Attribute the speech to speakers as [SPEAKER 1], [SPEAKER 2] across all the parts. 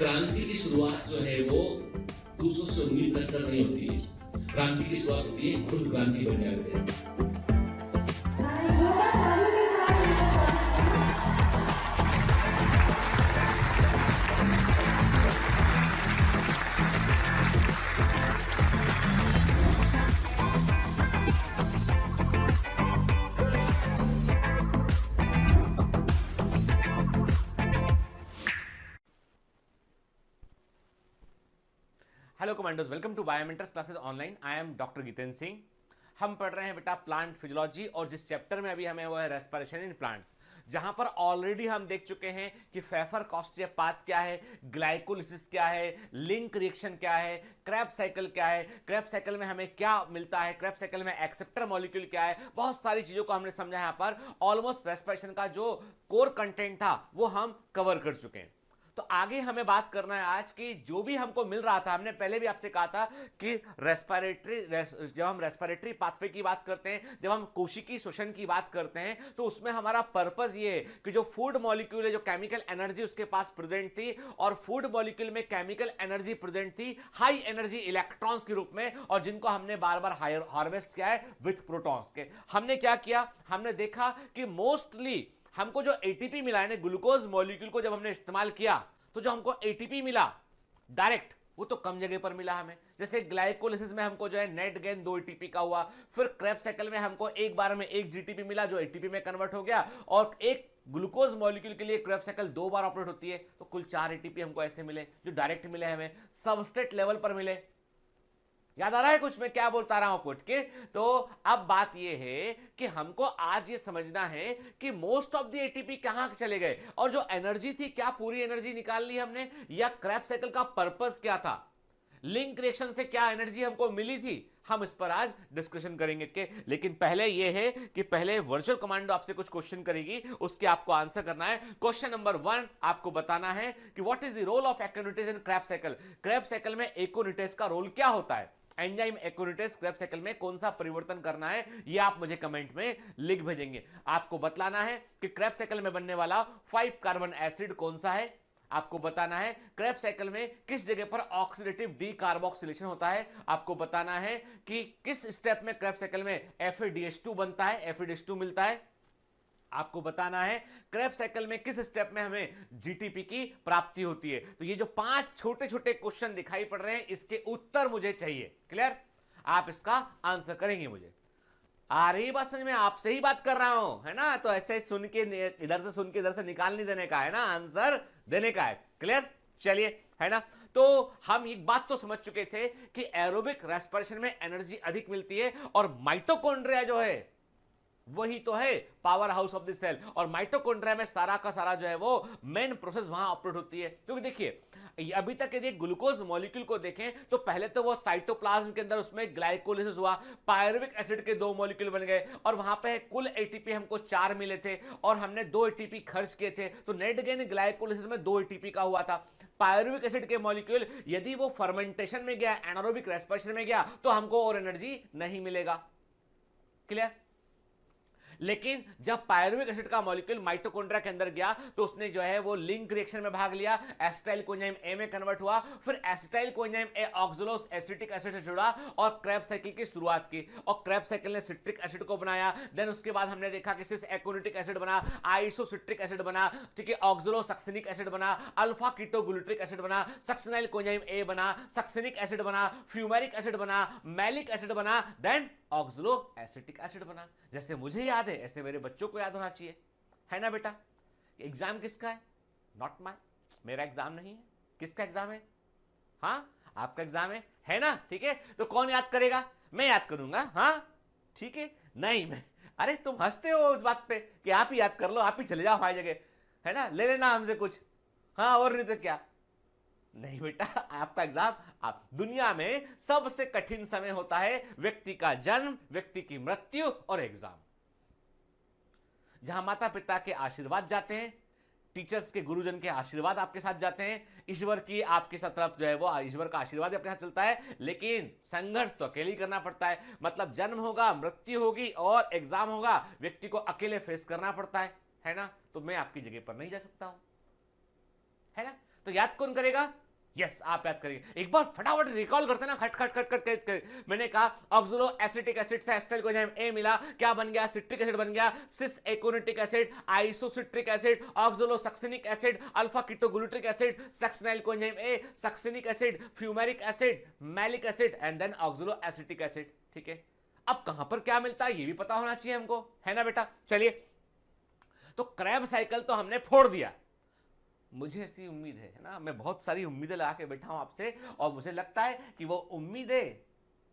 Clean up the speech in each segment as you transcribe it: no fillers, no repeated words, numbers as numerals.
[SPEAKER 1] क्रांति की शुरुआत जो है वो दूसरों से उम्मीद रखकर नहीं होती है। क्रांति की शुरुआत होती है खुद क्रांति बनने से।
[SPEAKER 2] Hello commandos, welcome to Biomentors classes online. I am doctor Jitendra Singh. हम पढ़ रहे हैं बेटा प्लांट फिजियोलॉजी, और जिस चैप्टर में अभी हमें वो है रेस्पिरेशन इन प्लांट्स, जहां पर ऑलरेडी हम देख चुके हैं कि फेफर कॉस्टिया पाथ क्या है, ग्लाइकोलिसिस क्या है, लिंक रिएक्शन क्या है, क्रेब्स साइकिल क्या है, क्रेब्स साइकिल में हमें क्या मिलता है, क्रेब्स साइकिल में एक्सेप्टर मॉलिक्यूल क्या है, बहुत सारी चीजों को हमने समझा। यहां पर ऑलमोस्ट रेस्पिरेशन का जो कोर कंटेंट था वो हम कवर कर चुके हैं। तो आगे हमें बात करना है आज की जो भी हमको मिल रहा था। हमने पहले भी आपसे कहा था कि जब हम रेस्पिरेटरी पाथवे की बात करते हैं, जब हम कोशिकी श्वसन की बात करते हैं, तो उसमें हमारा पर्पस ये है कि जो फूड मॉलिक्यूल है, जो केमिकल एनर्जी उसके पास प्रेजेंट थी, और फूड मॉलिक्यूल में केमिकल एनर्जी प्रेजेंट थी हाई एनर्जी इलेक्ट्रॉन्स के रूप में, और जिनको हमने बार बार हार्वेस्ट किया है विथ प्रोटॉन्स के। हमने क्या किया, हमने देखा कि मोस्टली हमको जो एटीपी मिला है, ग्लूकोज मॉलिक्यूल को जब हमने इस्तेमाल किया तो जो हमको एटीपी मिला डायरेक्ट, वो तो कम जगह पर मिला हमें। जैसे ग्लाइकोलिसिस में हमको जो है नेट गेन 2 एटीपी का हुआ, फिर क्रेब्स साइकिल में हमको एक बार में 1 जीटीपी मिला जो एटीपी में कन्वर्ट हो गया, और एक ग्लूकोज मॉलिक्यूल के लिए क्रेब्स साइकिल 2 बार ऑपरेट होती है, तो कुल 4 एटीपी हमको ऐसे मिले जो डायरेक्ट मिले, हमें सबस्ट्रेट लेवल पर मिले। याद आ रहा है कुछ मैं क्या बोलता रहा हूं कुछ के? तो अब बात यह है कि हमको आज ये समझना है कि मोस्ट ऑफ द एटीपी कहां चले गए, और जो एनर्जी थी क्या पूरी एनर्जी निकाल ली हमने, या क्रेब्स साइकिल का पर्पस क्या था, लिंक रिएक्शन से क्या एनर्जी हमको मिली थी, हम इस पर आज डिस्कशन करेंगे के। लेकिन पहले यह है कि पहले वर्चुअल कमांडो आपसे कुछ क्वेश्चन करेगी, उसके आपको आंसर करना है। क्वेश्चन नंबर 1 आपको बताना है कि what is the role of aconitase in Krebs cycle. Krebs cycle में एक्टिनिटेज का रोल क्या होता है, एंजाइम एक्टिनिटेज क्रेब्स साइकिल में कौन सा परिवर्तन करना है, ये आप मुझे कमेंट में लिख भेजेंगे। आपको बताना है कि क्रेब्स साइकिल में बनने वाला 5 कार्बन एसिड कौन सा है। आपको बताना है क्रेब्स साइकिल में किस जगह पर ऑक्सीडेटिव डीकार्बोक्सिलेशन होता है। आपको बताना है कि किस स्टेप में क्रेब्स साइकिल में FADH2 बनता है, FADH2 मिलता है। आपको बताना है क्रेब्स साइकिल में किस स्टेप में हमें जीटीपी की प्राप्ति होती है। तो ये जो 5 छोटे छोटे क्वेश्चन दिखाई पड़ रहे हैं, इसके उत्तर मुझे चाहिए। क्लियर? आप इसका आंसर करेंगे मुझे। आ रही बात समझ में? आपसे ही बात कर रहा हूं, है ना? तो ऐसे सुन के इधर से सुन के इधर से निकाल नहीं देने का है ना, आंसर देने का है। क्लियर? चलिए, है ना? तो हम एक बात तो समझ चुके थे कि एरोबिक रेस्पिरेशन में एनर्जी अधिक मिलती है, और माइटोकॉन्ड्रिया जो है वही तो है power house of the cell, और माइटोकॉन्ड्रिया में सारा का सारा जो है वो मेन प्रोसेस वहां ऑपरेट होती है। क्योंकि देखिए अभी तक यदि ग्लूकोज मॉलिक्यूल को देखें तो पहले तो वो साइटोप्लाज्म के अंदर उसमें ग्लाइकोलिसिस हुआ, पायरुविक एसिड के 2 मॉलिक्यूल बन गए, और वहां पे कुल एटीपी हमको 4 मिले थे, और हमने 2 एटीपी खर्च किए थे, तो नेट गेन ग्लाइकोलिसिस में 2 एटीपी का हुआ था। पायरुविक एसिड के मॉलिक्यूल यदि वो फर्मेंटेशन में गया, एनारोबिक रेस्पिरेशन में गया, तो हमको और एनर्जी नहीं मिलेगा। क्लियर? लेकिन जब पायरुविक एसिड का मॉलिक्यूल माइटोकॉन्ड्रिया के अंदर गया तो उसने जो है वो लिंक रिएक्शन में भाग लिया, एसिटाइल कोएंजाइम ए में कन्वर्ट हुआ, फिर acetyl coenzyme A oxaloacetic acid से जुड़ा और क्रेब्स साइकिल की शुरुआत की, और क्रेब्स साइकिल ने सिट्रिक एसिड को बनाया। देन उसके बाद हमने देखा कि सिस एक्टिनिक एसिड बना, आइसोसिट्रिक एसिड बना, ठीक है, ऑक्सोलोसक्सिनिक एसिड बना, अल्फा कीटोग्लूट्रिक एसिड बना, सक्सिनाइल कोएंजाइम ए बना, सक्सिनिक एसिड बना, फ्यूमेरिक एसिड बना, मैलिक एसिड बना, देन ऑक्सलो एसिटिक एसिड बना। जैसे मुझे याद है ऐसे मेरे बच्चों को याद होना चाहिए, है ना बेटा? एग्जाम किसका है? नॉट माय, मेरा एग्जाम नहीं है। किसका एग्जाम है? हाँ, आपका एग्जाम है ना? ठीक है, तो कौन याद करेगा? मैं याद करूंगा। हाँ ठीक है, नहीं मैं, अरे तुम हंसते हो उस बात पे कि आप ही याद कर लो, आप ही चले जाओ हमारी जगह, है ना? ले लेना हमसे कुछ। हाँ, और नहीं तो क्या? नहीं बेटा, आपका एग्जाम, आप दुनिया में सबसे कठिन समय होता है व्यक्ति का जन्म, व्यक्ति की मृत्यु और एग्जाम, जहां माता पिता के आशीर्वाद जाते हैं, टीचर्स के गुरुजन के आशीर्वाद आपके साथ जाते हैं, ईश्वर की आपके साथ तरफ जो है वो ईश्वर का आशीर्वाद आपके साथ चलता है, लेकिन संघर्ष तो अकेले ही करना पड़ता है। मतलब जन्म होगा, मृत्यु होगी और एग्जाम होगा, व्यक्ति को अकेले फेस करना पड़ता है ना? तो मैं आपकी जगह पर नहीं जा सकता हूं, है ना? तो याद कौन करेगा? यस, आप याद करेंगे। एक बार फटाफट रिकॉल करते ना, खट खट खट खट खट। मैंने कहा ऑक्सलो एसिटिक एसिड से एसिटाइल कोएंजाइम ए मिला, क्या बन गया? सिट्रिक एसिड बन गया। Cis aconitic acid, isocitric acid, oxalosuccinic acid, alpha ketoglutaric acid, succinyl coenzyme A, succinic acid, fumaric acid, malic acid and then oxaloacetic acid. ठीक है, अब कहां पर क्या मिलता है ये भी पता होना चाहिए हमको, है ना बेटा? चलिए, तो क्रैब साइकिल तो हमने फोड़ दिया। मुझे ऐसी उम्मीद है ना, मैं बहुत सारी उम्मीदें लगा के बैठा हूं आपसे, और मुझे लगता है कि वो उम्मीदें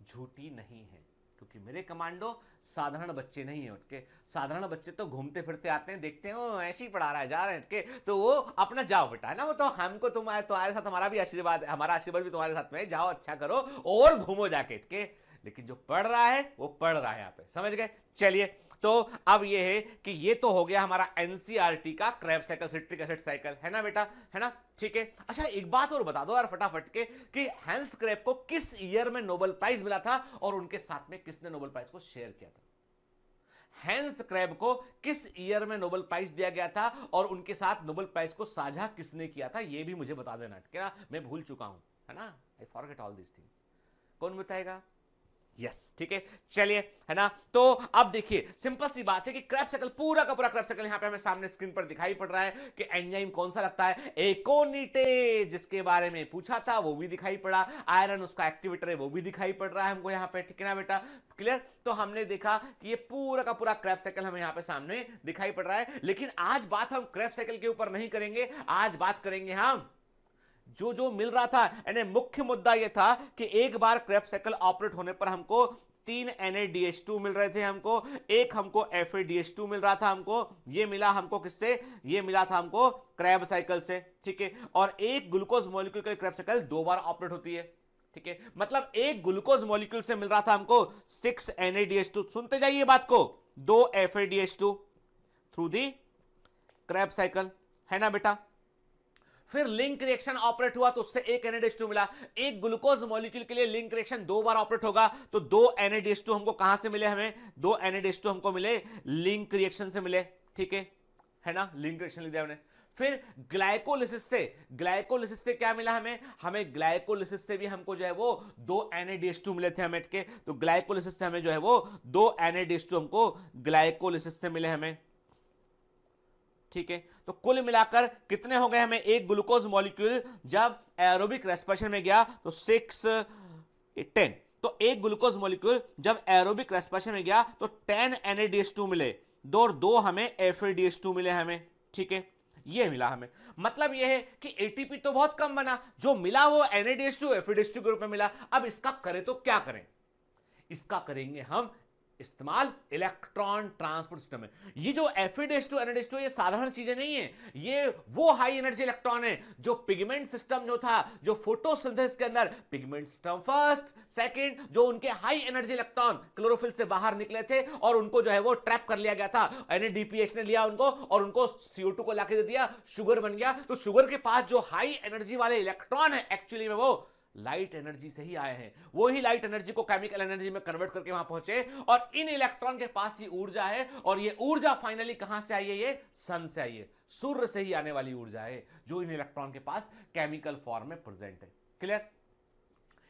[SPEAKER 2] झूठी नहीं है, क्योंकि मेरे कमांडो साधारण बच्चे नहीं है। उठके साधारण बच्चे तो घूमते फिरते आते हैं, देखते हैं वो ऐसे ही पढ़ा रहा है, जा रहे हैं उठके, तो वो अपना जाओ बेटा, है ना? वो तो हमको तुम्हारे साथ हमारा भी आशीर्वाद, हमारा आशीर्वाद भी तुम्हारे साथ में, जाओ अच्छा करो और घूमो जाके उठके। लेकिन जो पढ़ रहा है वो पढ़ रहा है यहाँ पे, समझ गए? चलिए, तो अब ये है कि ये तो हो गया हमारा एनसीईआरटी का Krebs cycle, citric acid cycle, है ना बेटा? है ना? ठीक है। अच्छा, एक बात और बता दो यार फटाफट के, कि हैंस क्रैब को किस ईयर में नोबेल प्राइज मिला था और उनके साथ में किसने नोबेल प्राइज को शेयर किया था? हैंस क्रैब को किस ईयर में नोबेल प्राइज दिया गया था और उनके साथ नोबेल प्राइज को साझा किसने किया था? ये भी मुझे बता देना, क्या मैं भूल चुका हूं, है ना? I forget all this things. कौन बताएगा? यस, ठीक है। चलिए, है ना? तो अब देखिए, सिंपल सी बात है कि क्रैब साइकिल, पूरा का पूरा क्रैब साइकिल यहां पे हमें सामने स्क्रीन पर दिखाई पड़ रहा है कि एंजाइम कौन सा लगता है? एकोनिटेज, जिसके बारे में पूछा था वो भी दिखाई पड़ा। आयरन उसका एक्टिवेटर है, वो भी दिखाई पड़ रहा है हमको यहां पे, ठीक है ना बेटा? क्लियर? तो हमने देखा कि ये पूरा का पूरा क्रैब साइकिल हमें यहां पे सामने दिखाई पड़ रहा है। लेकिन आज बात हम क्रैब साइकिल के ऊपर नहीं करेंगे, आज बात करेंगे हम जो जो मिल रहा था। यानी मुख्य मुद्दा यह था कि एक बार क्रैब साइकिल ऑपरेट होने पर हमको 3 NADH2 मिल रहे थे हमको, एक हमको FADH2 मिल रहा था हमको। ये मिला हमको किससे? ये मिला था हमको क्रैब साइकिल से, ठीक है। और एक ग्लूकोज मॉलिक्यूल का क्रैब साइकिल 2 बार ऑपरेट होती है, ठीक है। मतलब एक ग्लूकोज मॉलिक्यूल से मिल रहा था हमको 6 NADH2। सुनते जाइए बात को, 2 FADH2 through the Krebs cycle, है ना बेटा? फिर लिंक रिएक्शन ऑपरेट हुआ तो उससे एक NADH2 मिला। एक ग्लूकोज मॉलिक्यूल के लिए लिंक रिएक्शन 2 बार ऑपरेट होगा तो 2 NADH2 हमको कहां से मिले? हमें 2 NADH2 हमको मिले लिंक रिएक्शन से मिले, ठीक है ना? लिंक रिएक्शन लिख दिया हमने। फिर ग्लाइकोलिसिस से क्या मिला हमें? हमें ग्लाइकोलिसिस से भी हमको जो है वो 2 NADH2 मिले थे हमें के। तो ग्लाइकोलिसिस से हमें जो है वो 2 NADH2 हमको ग्लाइकोलिसिस से मिले हमें, ठीक है। तो कुल मिलाकर कितने हो गए हमें? एक ग्लूकोज मॉलिक्यूल जब एरोबिक रेस्पिरेशन में गया तो 6 10। तो एक ग्लूकोज मॉलिक्यूल जब एरोबिक रेस्पिरेशन में गया तो 10 NADH2 मिले, 2 और 2 हमें FADH2 मिले हमें, ठीक है। ये मिला हमें। मतलब ये है कि एटीपी तो बहुत कम बना, जो मिला वो NADH2 FADH2 के रूप में मिला। अब इसका करें तो क्या करें? इसका करेंगे हम इस्तेमाल इलेक्ट्रॉन ट्रांसपोर्ट सिस्टम में। ये जो FADH2 NADH2 ये साधारण चीजें नहीं है, ये वो हाई एनर्जी इलेक्ट्रॉन है जो पिगमेंट सिस्टम जो था, जो फोटोसिंथेसिस के अंदर पिगमेंट सिस्टम फर्स्ट सेकंड, जो उनके हाई एनर्जी इलेक्ट्रॉन क्लोरोफिल से बाहर निकले थे और उनको जो है वो ट्रैप कर लिया गया था। NADPH ने लिया उनको और उनको CO2 को लाके दे दिया, शुगर बन गया। तो शुगर के पास जो हाई एनर्जी वाले इलेक्ट्रॉन है एक्चुअली में वो लाइट एनर्जी से ही आए हैं। वो ही लाइट एनर्जी को केमिकल एनर्जी में कन्वर्ट करके वहां पहुंचे और इन इलेक्ट्रॉन के पास ही ऊर्जा है। और ये ऊर्जा फाइनली कहां से आई है? ये सन से आई है, सूर्य से ही आने वाली ऊर्जा है जो इन इलेक्ट्रॉन के पास केमिकल फॉर्म में प्रेजेंट है। क्लियर?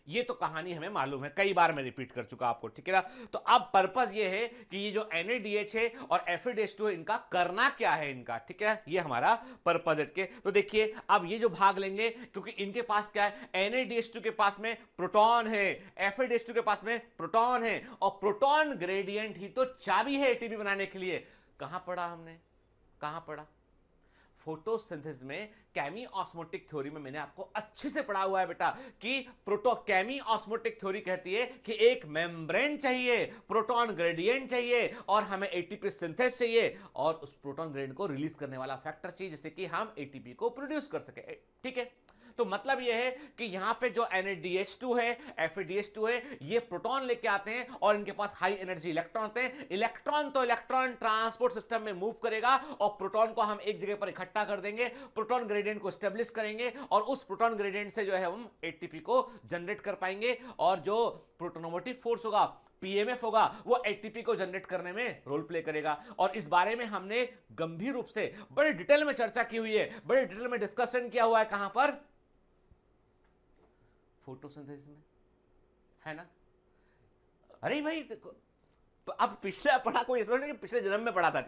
[SPEAKER 2] ये तो कहानी हमें मालूम है, कई बार मैं रिपीट कर चुका आपको, ठीक है ना? तो अब पर्पस ये है कि ये जो NADH है और FADH2 है, इनका करना क्या है इनका, ठीक है? ये हमारा पर्पस है के। तो देखिए, अब ये जो भाग लेंगे, क्योंकि इनके पास क्या है? NADH2 के पास में प्रोटॉन है, FADH2 के पास में प्रोटॉन है, और प्रोटॉन ग्रेडियंट ही तो चाबी है एटीपी बनाने के लिए। कहां पढ़ा हमने? कहां पढ़ा? फोटोसिंथेसिस में केमी ऑस्मोटिक थ्योरी में मैंने आपको अच्छे से पढ़ा हुआ है बेटा कि केमी ऑस्मोटिक थ्योरी कहती है कि एक मेम्ब्रेन चाहिए, प्रोटॉन ग्रेडियंट चाहिए और हमें एटीपी सिंथेसिस चाहिए और उस प्रोटॉन ग्रेडियंट को रिलीज करने वाला फैक्टर चाहिए जिससे कि हम एटीपी को प्रोड्यूस कर सके, ठीक है। तो मतलब यह है कि यहां पे जो NADH2 है, FADH2 है, ये प्रोटॉन लेके आते हैं और इनके पास हाई एनर्जी इलेक्ट्रॉन होते हैं। इलेक्ट्रॉन तो इलेक्ट्रॉन ट्रांसपोर्ट सिस्टम में मूव करेगा और प्रोटॉन को हम एक जगह पर इकट्ठा कर देंगे, प्रोटॉन ग्रेडियंट को एस्टेब्लिश करेंगे और उस प्रोटॉन ग्रेडियंट से जो है हम एटीपी को जनरेट कर पाएंगे और जो प्रोटोनोमोटिव फोर्स होगा, पीएमएफ होगा वो एटीपी को जनरेट करने में रोल प्ले करेगा। और इस बारे में हमने गंभीर रूप से बड़े डिटेल में चर्चा की हुई है, बड़े डिटेल में डिस्कशन किया हुआ है। कहां पर? फोटोसिंथेसिस में, है ना। अरे भाई अब पिछला पढ़ा कोई ऐसा नहीं कि पिछले जन्म में पढ़ा था,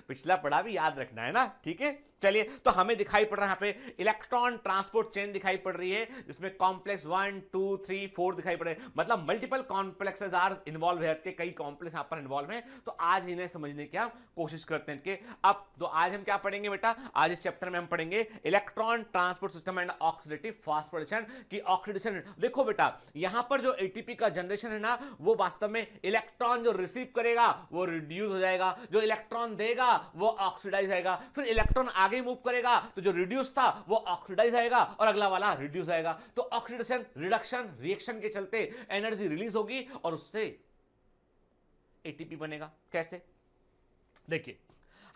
[SPEAKER 2] पिछला पढ़ा भी याद रखना है ना, ठीक है। चलिए, तो हमें दिखाई पड़ रहा है यहाँ पे इलेक्ट्रॉन ट्रांसपोर्ट चेन दिखाई पड़ रही है, जिसमें कॉम्प्लेक्स 1 2 3 4 दिखाई पड़ रहे हैं, मतलब मल्टीपल कॉम्प्लेक्सेस आर इन्वॉल्व है, के कई कॉम्प्लेक्स यहाँ पर इन्वॉल्व हैं। तो आज इन्हें समझने की हम कोशिश करते हैं कि अब तो आज हम क्या पढ़ेंगे बेटा, आज इस चैप्टर में हम पढ़ेंगे electron transport system and oxidative phosphorylation की ऑक्सीडेशन। देखो बेटा, यहां पर जो एटीपी का जनरेशन है ना, वो वास्तव में इलेक्ट्रॉन जो रिसीव करेगा वो रिड्यूस हो जाएगा, जो इलेक्ट्रॉन देगा वो ऑक्सीडाइज आएगा, फिर इलेक्ट्रॉन आगे मूव करेगा तो जो रिड्यूस था वो ऑक्सीडाइज आएगा और अगला वाला रिड्यूस आएगा। तो ऑक्सीडेशन रिडक्शन रिएक्शन के चलते एनर्जी रिलीज होगी और उससे एटीपी बनेगा। कैसे? देखिए,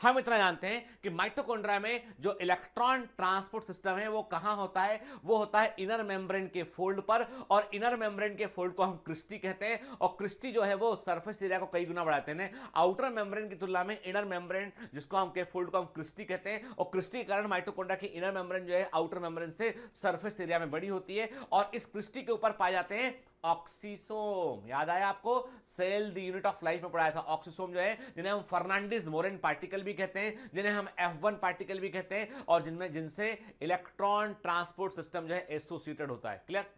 [SPEAKER 2] हम इतना जानते हैं कि माइटोकॉन्ड्रिया में जो इलेक्ट्रॉन ट्रांसपोर्ट सिस्टम है वो कहां होता है, वो होता है इनर मेम्ब्रेन के फोल्ड पर, और इनर मेम्ब्रेन के फोल्ड को हम क्रिस्टी कहते हैं, और क्रिस्टी जो है वो सरफेस एरिया को कई गुना बढ़ाते हैं आउटर मेम्ब्रेन की तुलना में। इनर मेम्ब्रेन जिसको हम के फोल्ड को हम क्रिस्टी कहते हैं, और क्रिस्टी के कारण माइटोकॉन्ड्रिया की इनर मेम्ब्रेन जो है आउटर मेम्ब्रेन से सरफेस एरिया में बड़ी होती है, और इस क्रिस्टी के ऊपर पाए जाते हैं ऑक्सीसोम। याद आया आपको, cell the unit of life में पढ़ाया था। ऑक्सीसोम जो है, जिन्हें हम फर्नांडिस मोरेन पार्टिकल भी कहते हैं, जिन्हें हम F1 पार्टिकल भी कहते हैं, और जिनसे इलेक्ट्रॉन ट्रांसपोर्ट सिस्टम जो है एसोसिएटेड होता है। क्लियर?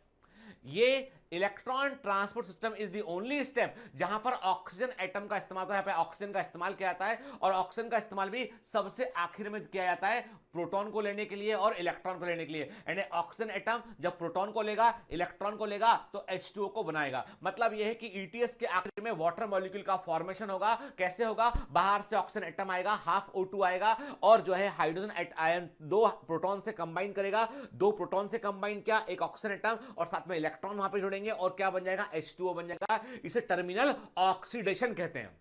[SPEAKER 2] ये electron transport system is the only step जहां पर ऑक्सीजन एटम का इस्तेमाल होता है। यहाँ पे ऑक्सीजन का इस्तेमाल किया जाता है, और ऑक्सीजन का इस्तेमाल भी सबसे आखिर में किया जाता है, प्रोटॉन को लेने के लिए और इलेक्ट्रॉन को लेने के लिए। यानी ऑक्सीजन एटम जब प्रोटॉन को लेगा, इलेक्ट्रॉन को लेगा, तो H2O को बनाएगा। मतलब यह है कि ETS के आखिर में वाटर मॉलिक्यूल का फॉर्मेशन होगा। कैसे होगा? बाहर से ऑक्सीजन एटम आएगा, हाफ O2 आएगा, और जो है हाइड्रोजन आयन 2 प्रोटॉन से कंबाइन करेगा, 2 प्रोटॉन से कंबाइन किया, एक ऑक्सीजन एटम, और साथ में इलेक्ट्रॉन वहां पे जोड़ेंगे, और क्या बन जाएगा? H2O बन जाएगा। इसे टर्मिनल ऑक्सीडेशन कहते हैं।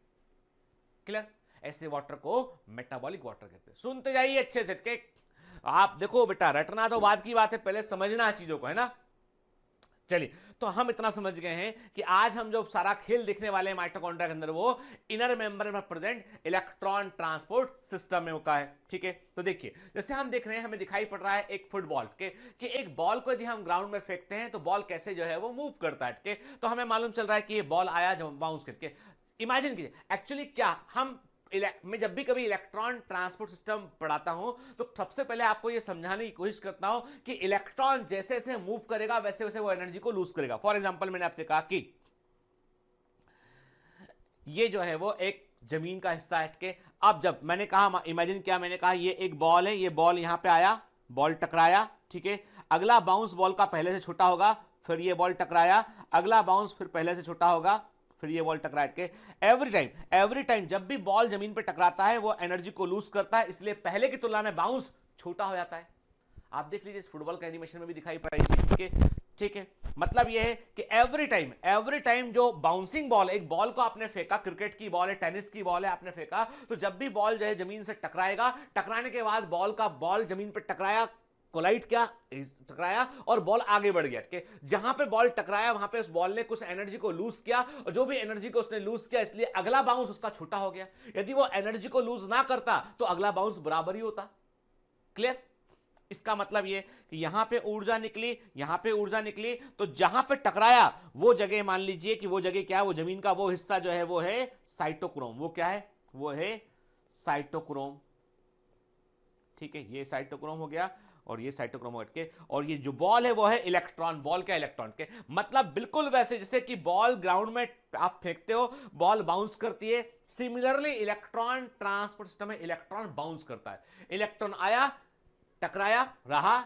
[SPEAKER 2] क्लियर? ऐसे वाटर को मेटाबॉलिक वाटर कहते हैं। सुनते जाइए अच्छे से के। आप देखो बेटा, रटना तो बाद की बात है, पहले समझना चीजों को, है ना। चलिए, तो हम इतना समझ गए हैं कि आज हम जो सारा खेल देखने वाले हैं माइटोकॉन्ड्रिया के अंदर, वो इनर मेंब्रेन में प्रेजेंट इलेक्ट्रॉन ट्रांसपोर्ट सिस्टम में होता है। ठीक है, तो देखिए, जैसे हम देख रहे हैं, हमें दिखाई पड़ रहा है एक फुटबॉल के कि एक बॉल को यदि हम ग्राउंड में फेंकते हैं तो बॉल कैसे जो है वो मूव करता है। ठीक है, तो हमें मालूम चल रहा है कि ये बॉल आया, जब बाउंस करके, इमेजिन कीजिए एक्चुअली क्या हम मैं जब भी कभी इलेक्ट्रॉन ट्रांसपोर्ट सिस्टम पढ़ाता हूं तो सबसे पहले आपको यह समझाने की कोशिश करता हूं कि इलेक्ट्रॉन जैसे जैसे मूव करेगा वैसे वैसे वो एनर्जी को लूज करेगा। फॉर एग्जांपल, मैंने आपसे कहा कि ये जो है वो एक जमीन का हिस्सा है के, अब जब मैंने कहा, इमेजिन किया, मैंने कहा ये एक बॉल है, ये बॉल यहां पे आया, बॉल टकराया, ठीक है, अगला बाउंस बॉल का पहले से छोटा होगा, फिर ये बॉल टकराया, अगला बाउंस फिर पहले से छोटा होगा, फिर ये बॉल टकरा के, एवरी टाइम जब भी बॉल जमीन पे टकराता है वो एनर्जी को लूज करता है, इसलिए पहले की तुलना में बाउंस छोटा हो जाता है। आप देख लीजिए, फुटबॉल के एनिमेशन में भी दिखाई पड़ा है। ठीक है, मतलब ये है कि एवरी टाइम जो बाउंसिंग बॉल, एक बॉल को आपने फेंका, क्रिकेट की बॉल है, टेनिस की बॉल है, आपने फेंका, तो जब भी बॉल जो है जमीन से टकराएगा, टकराने के बाद बॉल जमीन पे टकराया, कोलाइड क्या टकराया, और बॉल आगे बढ़ गया। कि जहां पे बॉल टकराया वहां पे उस बॉल ने कुछ एनर्जी को लूज किया, और जो भी एनर्जी को उसने लूज किया, इसलिए अगला बाउंस उसका छोटा हो गया। यदि वो एनर्जी को लूज ना करता तो अगला बाउंस बराबर ही होता। क्लियर? इसका मतलब ये कि यहां पे ऊर्जा निकली, यहां पे ऊर्जा निकली, तो जहां पे टकराया वो जगह, मान लीजिए कि वो जगह क्या है, वो जमीन का वो हिस्सा जो है वो है साइटोक्रोम। वो क्या है? वो है साइटोक्रोम। ठीक है, ये साइटोक्रोम हो गया, और ये साइटोक्रोम हट के, और ये जो बॉल है वो है इलेक्ट्रॉन। बॉल क्या? इलेक्ट्रॉन के, मतलब बिल्कुल वैसे जैसे कि बॉल ग्राउंड में आप फेंकते हो, बॉल बाउंस करती है, सिमिलरली इलेक्ट्रॉन ट्रांसपोर्ट सिस्टम में इलेक्ट्रॉन बाउंस करता है। इलेक्ट्रॉन आया, टकराया, रहा,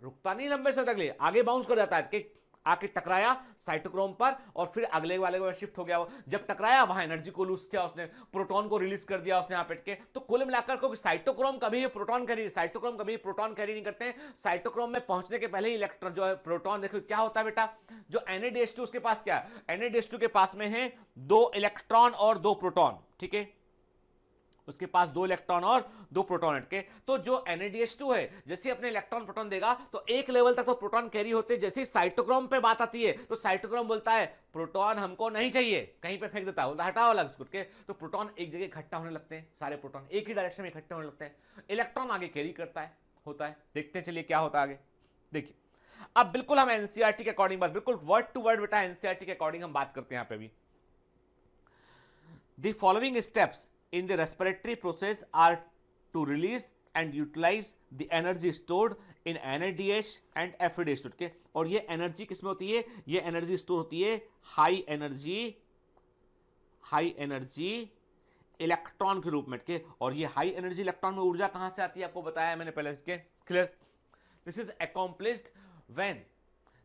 [SPEAKER 2] रुकता नहीं लंबे समय तक, लिए आगे बाउंस कर जाता है कि आके टकराया साइटोक्रोम पर, और फिर अगले वाले में शिफ्ट हो गया। वो जब टकराया वहां एनर्जी को लूज किया उसने, प्रोटॉन को रिलीज कर दिया उसने यहां पे के। तो कुल मिलाकर को साइटोक्रोम कभी प्रोटॉन कैरी नहीं करते हैं। साइटोक्रोम में पहुंचने के पहले ही इलेक्ट्रॉन जो है, प्रोटॉन, देखो क्या होता है बेटा, जो Na-2 उसके पास क्या है, Na-2 के पास में है 2 इलेक्ट्रॉन और 2 प्रोटॉन। ठीक है, उसके पास 2 इलेक्ट्रॉन और 2 प्रोटॉन के। तो जो NADH2 है जैसे अपने इलेक्ट्रॉन प्रोटॉन देगा तो एक लेवल तक तो प्रोटॉन कैरी होते हैं, जैसे ही साइटोक्रोम पे बात आती है तो साइटोक्रोम बोलता है प्रोटॉन हमको नहीं चाहिए, कहीं पे फेंक देता है, बोलता हटाओ अलग उसको के। तो प्रोटॉन एक जगह इकट्ठा होने लगते हैं, सारे प्रोटॉन एक ही डायरेक्शन में इकट्ठे होने लगते हैं, इलेक्ट्रॉन आगे कैरी करता है, होता है। देखते हैं चलिए क्या होता है आगे। देखिए अब बिल्कुल हम एनसीईआरटी के अकॉर्डिंग बात, बिल्कुल वर्ड टू वर्ड बेटा एनसीईआरटी के अकॉर्डिंग हम बात करते हैं यहां पे भी। The following steps in the respiratory process are to release and utilize the energy stored in NADH and FADH, okay? और ये एनर्जी किसमें होती है? ये एनर्जी स्टोर होती है हाई एनर्जी इलेक्ट्रॉन के रूप में, के। और ये हाई एनर्जी इलेक्ट्रॉन में ऊर्जा कहां से आती है आपको बताया मैंने पहले, के clear. This is accomplished when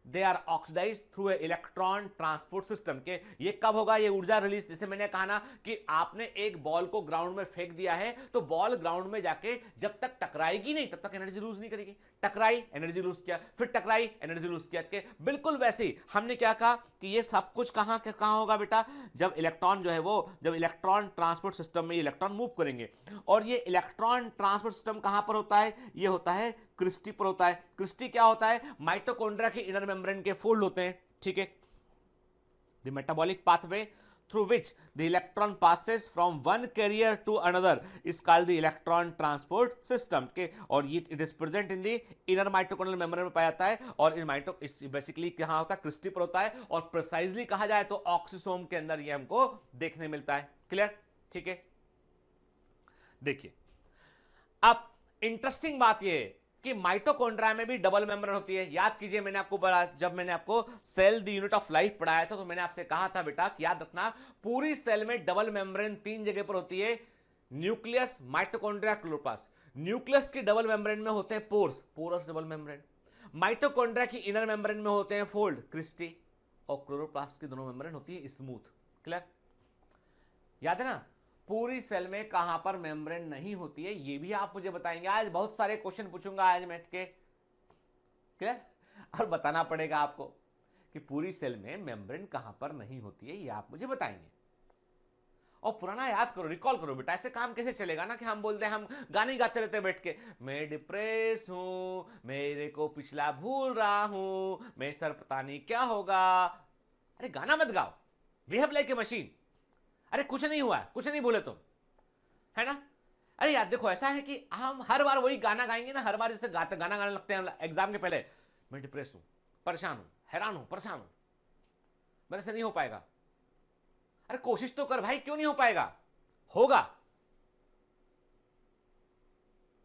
[SPEAKER 2] they are oxidize through a electron transport system, के। ये कब होगा ये ऊर्जा रिलीज? जैसे मैंने कहा ना कि आपने एक बॉल को ग्राउंड में फेंक दिया है तो बॉल ग्राउंड में जाके जब तक टकराएगी नहीं तब तक एनर्जी लूज नहीं करेगी। टकराई एनर्जी लूज किया, फिर टकराई एनर्जी लूज किया, के। बिल्कुल वैसे ही हमने क्या कहा कि ये सब कुछ कहां होगा बेटा? जब इलेक्ट्रॉन जो है वो, जब इलेक्ट्रॉन ट्रांसपोर्ट सिस्टम में इलेक्ट्रॉन मूव करेंगे। और ये इलेक्ट्रॉन ट्रांसपोर्ट सिस्टम कहां पर होता है? ये होता है क्रिस्टी पर होता है। क्रिस्टी क्या होता है? माइटोकॉन्ड्रिया के इनर मेम्ब्रेन के फोल्ड होते हैं, ठीक है। The metabolic pathway through which the electron passes from one carrier to another is called the electron transport system, के। और ये it is present in the inner mitochondrial membrane में पाया जाता है। और इन बेसिकली कहां होता है? क्रिस्टी पर होता है। और प्रिसाइजली कहा जाए तो ऑक्सीसोम के अंदर ये हमको देखने मिलता है, क्लियर, ठीक है। देखिए अब इंटरेस्टिंग बात ये है कि माइटोकॉन्ड्रिया में भी डबल मेम्ब्रेन होती है। याद कीजिए मैंने आपको जब मैंने आपको cell the unit of life पढ़ाया था तो मैंने आपसे कहा था बेटा कि याद रखना पूरी सेल में डबल मेम्ब्रेन 3 जगह पर होती है, न्यूक्लियस, माइटोकॉन्ड्रिया, क्लोरोप्लास्ट। न्यूक्लियस की डबल मेम्ब्रेन में होते हैं पोरस डबल मेम्ब्रेन। माइटोकॉन्ड्रिया की इनर मेम्ब्रेन में होते हैं फोल्ड, क्रिस्टी। और क्लोरोप्लास्ट की दोनों मेम्ब्रेन होती है स्मूथ, क्लियर। याद है ना? पूरी सेल में कहां पर मेम्ब्रेन नहीं होती है ये भी आप मुझे बताएंगे। आज बहुत सारे क्वेश्चन पूछूंगा आज मैं के, क्लियर। और बताना पड़ेगा आपको कि पूरी सेल में मेम्ब्रेन कहां पर नहीं होती है, ये आप मुझे बताएंगे। और पुराना याद करो, रिकॉल करो बेटा। ऐसे काम कैसे चलेगा ना कि हम बोलते हैं, हम गाने गाते रहते बैठ के, मैं डिप्रेस हूं, मेरे को पिछला भूल रहा हूं, मैं सर पता नहीं क्या होगा। अरे गाना मत गाओ, बिहेव लाइक ए मशीन। अरे कुछ नहीं हुआ, कुछ नहीं बोले तुम, है ना? अरे यार देखो ऐसा है कि हम हर बार वही गाना गाएंगे ना, हर बार जैसे गाना गाने लगते हैं एग्जाम के पहले, मैं डिप्रेस हूं, परेशान हूं, हैरान हूं, परेशान हूं, मेरे से नहीं हो पाएगा। अरे कोशिश तो कर भाई, क्यों नहीं हो पाएगा? होगा।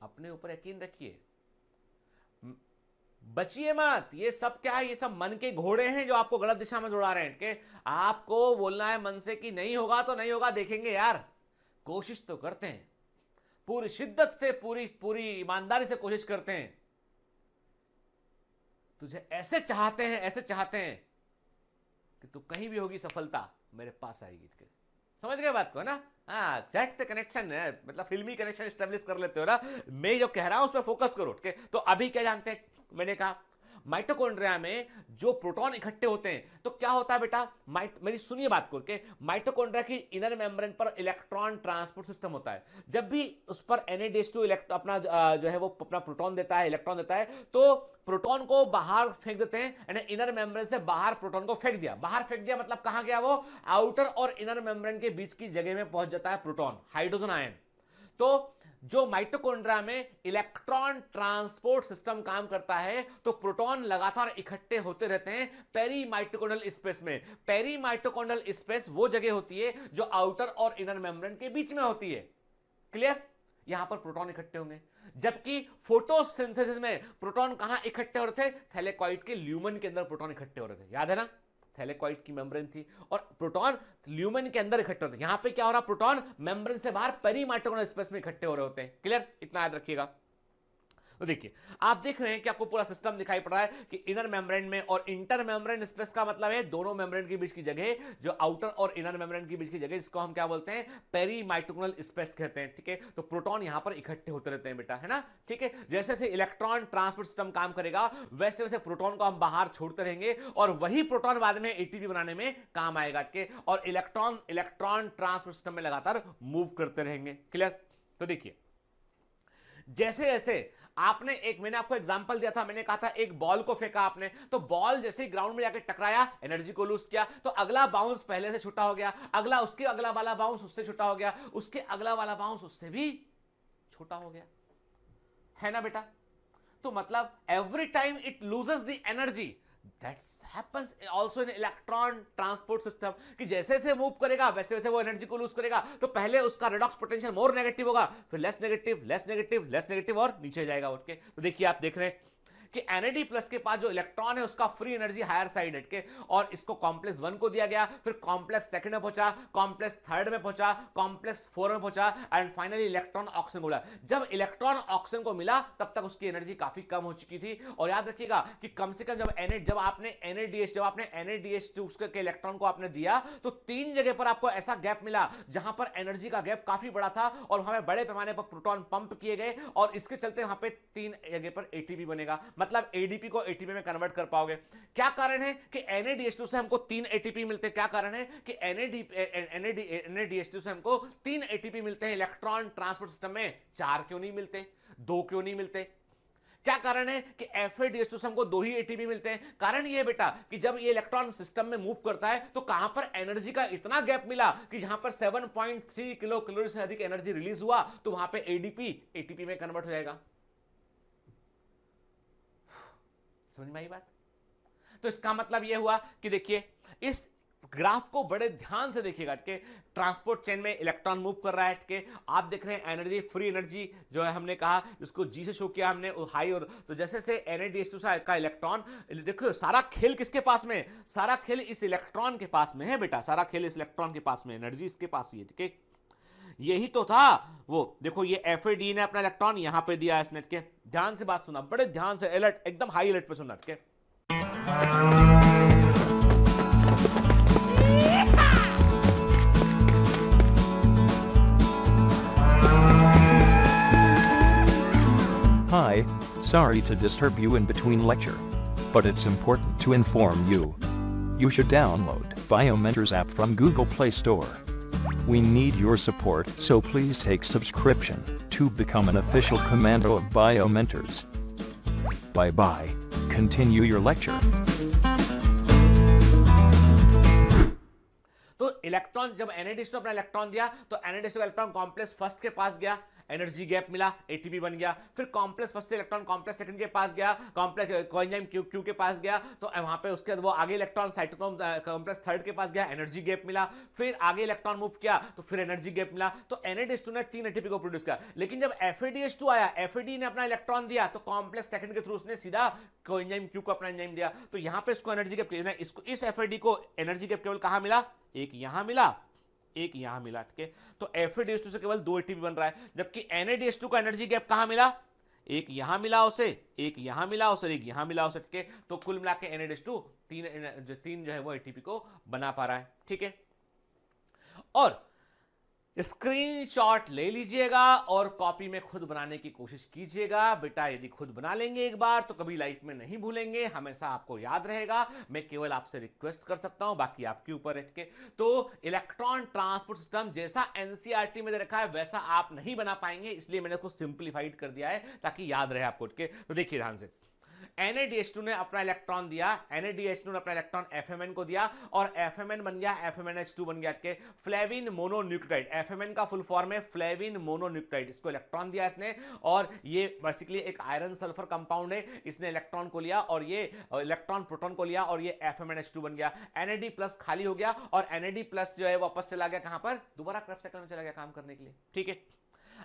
[SPEAKER 2] अपने ऊपर यकीन रखिए, बचिए मत। ये सब क्या है? ये सब मन के घोड़े हैं जो आपको गलत दिशा में दौड़ा रहे हैं, कि आपको बोलना है मन से कि नहीं होगा तो नहीं होगा, देखेंगे यार। कोशिश तो करते हैं, पूरी शिद्दत से, पूरी ईमानदारी से कोशिश करते हैं। तुझे ऐसे चाहते हैं कि तू कहीं भी होगी सफलता मेरे पास आएगी। समझ गए बात को ना? हाँ, चैट से कनेक्शन है, मतलब फिल्मी कनेक्शन स्टेब्लिश कर लेते हो ना। मैं जो कह रहा हूं उस पर फोकस करो, ठीक है। तो अभी क्या जानते हैं, मैंने कहा माइटोकॉन्ड्रिया में जो प्रोटॉन इकट्ठे होते हैं तो क्या होता है बेटा? मेरी सुनिए बात करके, माइटोकॉन्ड्रिया की इनर मेम्ब्रेन पर इलेक्ट्रॉन ट्रांसपोर्ट सिस्टम होता है। जब भी उस पर NADH2 अपना जो है वो अपना प्रोटॉन देता है, इलेक्ट्रॉन देता है, तो प्रोटॉन को बाहर फेंक देते हैं, यानी इनर मेम्ब्रेन से बाहर प्रोटॉन को फेंक दिया। बाहर फेंक दिया मतलब कहां गया वो? आउटर और इनर मेम्ब्रेन के बीच की जगह में पहुंच जाता है प्रोटॉन, हाइड्रोजन आयन। तो जो माइटोकॉन्ड्रिया में इलेक्ट्रॉन ट्रांसपोर्ट सिस्टम काम करता है तो प्रोटॉन लगातार इकट्ठे होते रहते हैं पेरी माइटोकॉन्ड्रियल स्पेस में। पेरी माइटोकॉन्ड्रियल स्पेस वो जगह होती है जो आउटर और इनर मेम्ब्रेन के बीच में होती है, क्लियर। यहां पर प्रोटॉन इकट्ठे होंगे। जबकि फोटोसिंथेसिस में प्रोटॉन कहां इकट्ठे हो रहे थे? थैलेकॉइड के ल्यूमन के अंदर प्रोटॉन इकट्ठे हो रहे थे, याद है ना? थैलेकॉइड की मेम्ब्रेन थी और प्रोटॉन ल्यूमेन के अंदर इकट्ठे होते हैं। यहां पे क्या हो रहा? प्रोटॉन मेम्ब्रेन से बाहर पेरी माइटोकॉन्ड्रियल स्पेस में इकट्ठे हो रहे होते हैं, क्लियर। इतना याद रखिएगा। तो देखिए आप देख रहे हैं कि आपको पूरा सिस्टम दिखाई पड़ रहा है कि इनर मेम्ब्रेन में और इंटर मेम्ब्रेन स्पेस का मतलब है दोनों मेम्ब्रेन के बीच की जगह, जो आउटर और इनर मेम्ब्रेन के बीच की जगह, जिसको हम क्या बोलते हैं, पेरीमाइटोकॉन्ड्रियल स्पेस कहते हैं। ठीक है, तो प्रोटॉन यहां पर इकट्ठे होते रहते हैं बेटा, है ना। ठीक है, जैसे जैसे इलेक्ट्रॉन ट्रांसपोर्ट सिस्टम काम करेगा वैसे वैसे प्रोटॉन को हम बाहर छोड़ते रहेंगे और वही प्रोटॉन बाद में एटीपी बनाने में काम आएगा। ठीक है, और इलेक्ट्रॉन ट्रांसपोर्ट सिस्टम में लगातार मूव करते रहेंगे। क्लियर। तो देखिए जैसे जैसे आपने मैंने आपको एग्जांपल दिया था, मैंने कहा था एक बॉल को फेंका आपने, तो बॉल जैसे ही ग्राउंड में जाकर टकराया, एनर्जी को लूज किया, तो अगला बाउंस पहले से छोटा हो गया, अगला उसके अगला वाला बाउंस उससे छोटा हो गया, उसके अगला वाला बाउंस उससे भी छोटा हो गया, है ना बेटा। तो मतलब every time it loses the energy, that happens also in electron transport system, कि जैसे जैसे मूव करेगा वैसे वैसे वो एनर्जी को लूज करेगा। तो पहले उसका रेडॉक्स पोटेंशियल मोर नेगेटिव होगा, फिर less negative, less negative, less negative और नीचे जाएगा उठ के। तो देखिए आप देख रहे हैं कि NAD प्लस के पास जो इलेक्ट्रॉन है उसका फ्री एनर्जी हायर साइड हटके, और इसको कॉम्प्लेक्स 1 को दिया गया, फिर कॉम्प्लेक्स सेकंड में पहुंचा, कॉम्प्लेक्स थर्ड में पहुंचा, कॉम्प्लेक्स 4 में पहुंचा, एंड फाइनली इलेक्ट्रॉन ऑक्सीजन को मिला। जब इलेक्ट्रॉन ऑक्सीजन को मिला तब तक उसकी एनर्जी काफी कम हो चुकी थी। और याद रखिएगा कि कम से कम जब आपने NADH2 के इलेक्ट्रॉन को आपने दिया तो 3 जगह पर आपको ऐसा गैप मिला जहां पर एनर्जी का गैप काफी बड़ा था और वहां पे बड़े पैमाने पर प्रोटॉन पंप किए गए, और इसके चलते वहां पे 3 जगह पर एटीपी बनेगा, मतलब एडीपी को एटीपी में कन्वर्ट कर पाओगे। क्या कारण है कि NADH2 से हमको 3 एटीपी मिलते हैं? क्या कारण है कि NADH2 से हमको 3 एटीपी मिलते हैं, इलेक्ट्रॉन ट्रांसपोर्ट सिस्टम में 4 क्यों नहीं मिलते, 2 क्यों नहीं मिलते? क्या कारण है कि FADH2 से हमको 2 ही एटीपी मिलते हैं? कारण ये है बेटा कि जब ये इलेक्ट्रॉन सिस्टम में मूव करता है तो कहां पर एनर्जी का इतना गैप मिला कि जहां पर 7.3 किलो कैलोरी से अधिक एनर्जी रिलीज हुआ, तो वहां पे एडीपी एटीपी में कन्वर्ट हो जाएगा। समझ में आई बात? तो इसका मतलब यह हुआ कि देखिए इस ग्राफ को बड़े ध्यान से देखिएगा कि ट्रांसपोर्ट चेन में इलेक्ट्रॉन मूव कर रहा है कि आप देख रहे हैं एनर्जी, फ्री एनर्जी जो है हमने कहा इसको जी से शो किया हमने हाई, और तो जैसे से NADH2 का इलेक्ट्रॉन, देखो सारा खेल किसके पास में? सारा खेल इस इलेक्ट्रॉन के पास में है बेटा, सारा खेल इस इलेक्ट्रॉन के पास में, एनर्जी इसके पास ही है। ठीक है, यही तो था वो। देखो ये FAD ने अपना इलेक्ट्रॉन यहां पे दिया है इसने। के ध्यान से बात सुना, बड़े ध्यान से, अलर्ट, एकदम हाई अलर्ट पे सुनना। ठीक है,
[SPEAKER 3] Hi, sorry to disturb you in between lecture, but it's important to inform you. You should download Biomentors app from Google Play Store. We need your support, so please take subscription to become an official commando of Biomentors. Bye bye. Continue your lecture.
[SPEAKER 2] तो electron जब NADH2 अपना electron दिया तो NADH2 का electron complex first के पास गया, energy gap मिला, ATP बन गया, फिर कॉम्प्लेक्स फर्स्ट से इलेक्ट्रॉन कॉम्प्लेक्स सेकंड के पास गया, कॉम्प्लेक्स कोएंजाइम क्यू के पास गया, तो वहां पे उसके बाद वो आगे इलेक्ट्रॉन साइटोक्रोम कॉम्प्लेक्स थर्ड के पास गया, एनर्जी गैप मिला, फिर आगे इलेक्ट्रॉन मूव किया तो फिर एनर्जी गैप मिला। तो NADH2 ने 3 एटीपी को प्रोड्यूस किया। लेकिन जब FADH2 आया, FAD ने अपना इलेक्ट्रॉन दिया तो कॉम्प्लेक्स सेकंड के थ्रू उसने सीधा कोएंजाइम क्यू को अपना एंजाइम दिया, तो यहां पे इसको एनर्जी गैप, इसको इस FAD को एनर्जी गैप केवल कहां मिला? एक यहां मिला, एक यहां मिला। ठीक है, तो FADH2 से केवल 2 एटीपी बन रहा है, जबकि NADH2 का एनर्जी गैप कहां मिला? एक यहां मिला उसे, एक यहां मिला उसे, एक यहां मिला उसे। ठीक है, तो कुल मिला के NADH2 तीन जो है वो एटीपी को बना पा रहा है। ठीक है, और स्क्रीनशॉट ले लीजिएगा और कॉपी में खुद बनाने की कोशिश कीजिएगा बेटा। यदि खुद बना लेंगे एक बार तो कभी लाइफ में नहीं भूलेंगे, हमेशा आपको याद रहेगा। मैं केवल आपसे रिक्वेस्ट कर सकता हूं, बाकी आपके ऊपर है। के तो इलेक्ट्रॉन ट्रांसपोर्ट सिस्टम जैसा NCERT में दे रखा है वैसा आप नहीं बना पाएंगे, इसलिए मैंने उसको सिंप्लीफाइड कर दिया है ताकि याद रहे आपको। के तो देखिए ध्यान से, NADH2 ने अपना इलेक्ट्रॉन दिया, NADH2 ने अपना इलेक्ट्रॉन FMN को दिया और FMN बन गया, FMNH2 बन गया के फ्लेविन मोनोन्यूक्लियोटाइड। FMN का फुल फॉर्म है फ्लेविन मोनोन्यूक्लियोटाइड। इसको इलेक्ट्रॉन दिया इसने, और ये बेसिकली एक आयरन सल्फर कंपाउंड है। इसने इलेक्ट्रॉन को लिया और ये इलेक्ट्रॉन प्रोटॉन को लिया और ये FMNH2 बन गया। NAD प्लस खाली हो गया और NAD प्लस जो है वापस चला गया कहां पर? दोबारा क्रेब्स साइकिल में चला गया काम करने के लिए। ठीक है,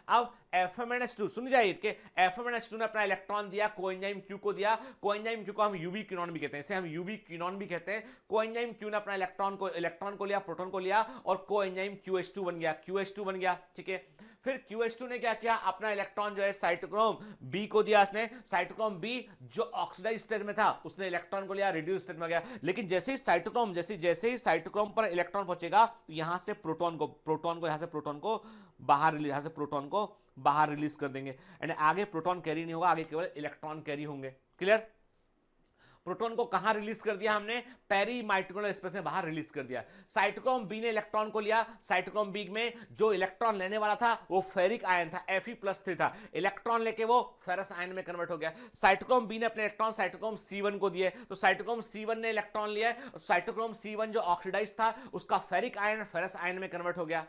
[SPEAKER 2] अब FMNH2 सुन जाइए कि FMNH2 ने अपना इलेक्ट्रॉन दिया, कोएंजाइम क्यू को दिया। कोएंजाइम क्यू को हम यूबी क्विनॉन भी कहते हैं, इसे हम यूबी क्विनॉन भी कहते हैं। कोएंजाइम क्यू ने अपना इलेक्ट्रॉन को लिया, प्रोटॉन को लिया और कोएंजाइम QH2 बन गया, QH2 बन गया। ठीक है, फिर QH2 ने क्या किया, अपना इलेक्ट्रॉन जो है साइटोक्रोम B को दिया उसने, साइटोक्रोम B जो ऑक्सीडाइज स्टेट में था उसने इलेक्ट्रॉन को लिया, रिड्यूस स्टेट में गया। लेकिन जैसे ही साइटोक्रोम जैसे ही साइटोक्रोम पर इलेक्ट्रॉन पहुंचेगा तो यहां से प्रोटॉन को बाहर रिलीज कर देंगे, एंड आगे प्रोटॉन कैरी नहीं होगा, आगे केवल इलेक्ट्रॉन कैरी होंगे। क्लियर? प्रोटॉन को कहां रिलीज कर दिया हमने, पेरी माइटोकॉन्ड्रियल स्पेस में बाहर रिलीज कर दिया। साइटोक्रोम बी ने इलेक्ट्रॉन को लिया, साइटोक्रोम बी में जो इलेक्ट्रॉन लेने वाला था वो फेरिक आयन था, Fe+3 था, इलेक्ट्रॉन लेके वो फेरस आयन में कन्वर्ट हो गया। साइटोक्रोम बी ने अपने इलेक्ट्रॉन साइटोक्रोम C1 को दिए, तो साइटोक्रोम C1 ने इलेक्ट्रॉन लिया, साइटोक्रोम C1 जो ऑक्सीडाइज था उसका फेरिक आयन फेरस आयन में कन्वर्ट हो गया।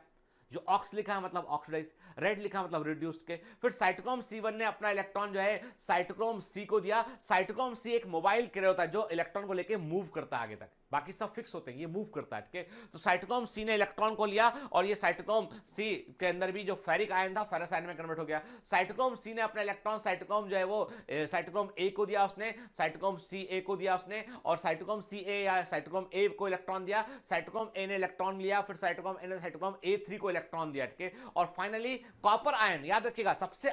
[SPEAKER 2] जो ऑक्स लिखा है मतलब ऑक्सीडाइज, रेड लिखा मतलब रिड्यूस्ड के। फिर साइटोक्रोम C1 ने अपना इलेक्ट्रॉन जो है साइटोक्रोम C को दिया। साइटोक्रोम C एक मोबाइल कैरियर होता है जो इलेक्ट्रॉन को लेके मूव करता है आगे तक, बाकी सब फिक्स होते हैं, ये मूव करता है। ठीक है, तो साइटोक्रोम C ने इलेक्ट्रॉन को लिया और ये साइटोक्रोम C के अंदर भी जो फेरिक आयन था फेरस आयन में कन्वर्ट हो गया। साइटोक्रोम C ने अपना इलेक्ट्रॉन साइटोक्रोम जो है वो साइटोक्रोम A को दिया उसने, साइटोक्रोम CA को दिया उसने, और साइटोक्रोम CA या साइटोक्रोम A को इलेक्ट्रॉन दिया, साइटोक्रोम A ने इलेक्ट्रॉन लिया, फिर साइटोक्रोम A ने साइटोक्रोम A3 को इलेक्ट्रॉन दिया। ठीक है, और फाइनली कॉपर आयन, याद रखिएगा सबसे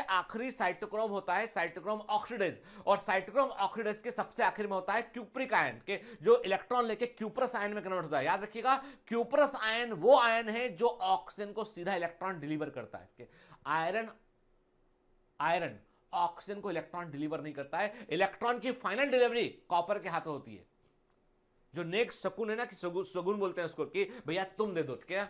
[SPEAKER 2] आखिरी साइटोक्रोम होता है साइटोक्रोम ऑक्सीडाइज, और साइटोक्रोम ऑक्सीडाइज के सबसे आखिर में होता है क्यूप्रिक आयन के जो इलेक्ट्रॉन लेके क्यूप्रस आयन में कन्वर्ट होता है। याद रखिएगा, क्यूप्रस आयन वो आयन है जो ऑक्सीजन को सीधा इलेक्ट्रॉन डिलीवर करता है। आयरन ऑक्सीजन को इलेक्ट्रॉन डिलीवर नहीं करता है, इलेक्ट्रॉन की फाइनल डिलीवरी कॉपर के हाथों होती है। जो नेक्स्ट शकुन है ना, कि शगुन बोलते हैं उसको, कि भैया तुम दे दो, क्या,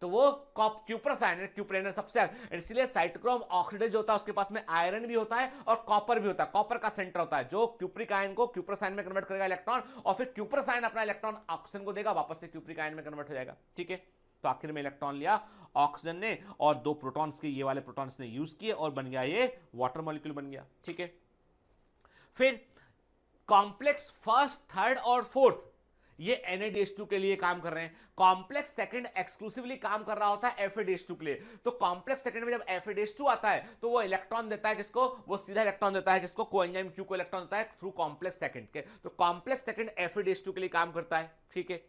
[SPEAKER 2] तो वो क्यूप्रस आयन है, क्यूप्रेनर सबसे, इसलिए साइटोक्रोम ऑक्सीडाइज होता है, उसके पास में आयरन भी होता है और कॉपर भी होता है। कॉपर का सेंटर होता है जो क्यूप्रिक आयन को क्यूप्रस आयन में कन्वर्ट करेगा इलेक्ट्रॉन, और फिर क्यूप्रस आयन अपना इलेक्ट्रॉन ऑक्सीजन को देगा, वापस से क्यूप्रिक आयन में कन्वर्ट हो जाएगा। ठीक है, तो आखिर में इलेक्ट्रॉन लिया ऑक्सीजन ने और दो प्रोटॉन्स के, ये वाले प्रोटॉन्स ने यूज किए और बन गया ये वाटर मॉलिक्यूल बन गया। ठीक है, फिर कॉम्प्लेक्स फर्स्ट, थर्ड और फोर्थ ये NADH2 के लिए काम कर रहे हैं। कॉम्प्लेक्स सेकंड एक्सक्लूसिवली काम कर रहा होता है FADH2 के लिए। तो कॉम्प्लेक्स सेकंड में जब FADH2 आता है तो वो इलेक्ट्रॉन देता है किसको, वो सीधा इलेक्ट्रॉन देता है किसको, कोएंजाइम Q को इलेक्ट्रॉन देता है थ्रू कॉम्प्लेक्स सेकंड के। तो कॉम्प्लेक्स सेकंड FADH2 के लिए काम करता है। ठीक है,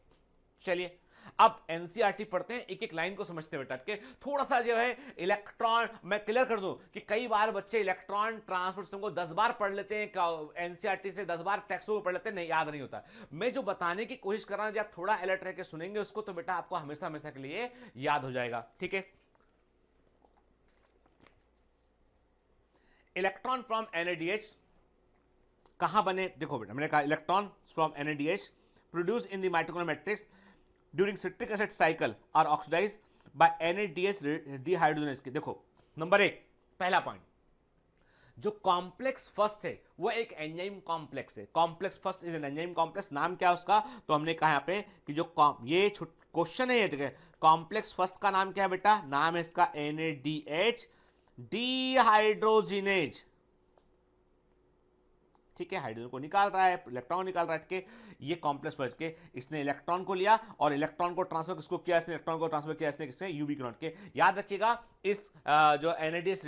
[SPEAKER 2] चलिए अब NCERT पढ़ते हैं, एक एक लाइन को समझते हुए के थोड़ा सा जो है इलेक्ट्रॉन मैं क्लियर कर दूं कि कई बार बच्चे इलेक्ट्रॉन ट्रांसपोर्ट सिस्टम को 10 बार पढ़ लेते हैं, NCERT से 10 बार टेक्स्ट को पढ़ लेते हैं, नहीं याद नहीं होता। मैं जो बताने की कोशिश कर रहा हूं, आप थोड़ा अलर्ट रह के सुनेंगे उसको तो बेटा आपको हमेशा हमेशा के लिए याद हो जाएगा। ठीक है, इलेक्ट्रॉन फ्रॉम NADH कहां बने, देखो बेटा मैंने कहा electron from NADH produce in the mitochondrial matrix during citric acid cycle are oxidize by NADH dehydrogenase के। देखो नंबर एक, पहला पॉइंट, जो कॉम्प्लेक्स फर्स्ट है वो एक एंजाइम कॉम्प्लेक्स है। Complex first is an enzyme complex. नाम क्या है उसका, तो हमने कहा यहाँ पे कि जो ये क्वेश्चन है, ठीक है, कॉम्प्लेक्स फर्स्ट का नाम क्या है बेटा, नाम है इसका NADH डिहाइड्रोजिनेज। ठीक है, हाइड्रोजन को निकाल रहा है, इलेक्ट्रॉन निकाल रहा है। ठीक है, ये कॉम्प्लेक्स फर्स्ट के, इसने इलेक्ट्रॉन को लिया और इलेक्ट्रॉन को ट्रांसफर किसको किया, इसने इलेक्ट्रॉन को ट्रांसफर किया इसने किसने, यूबिक्विनॉन के। याद रखिएगा इस जो NADH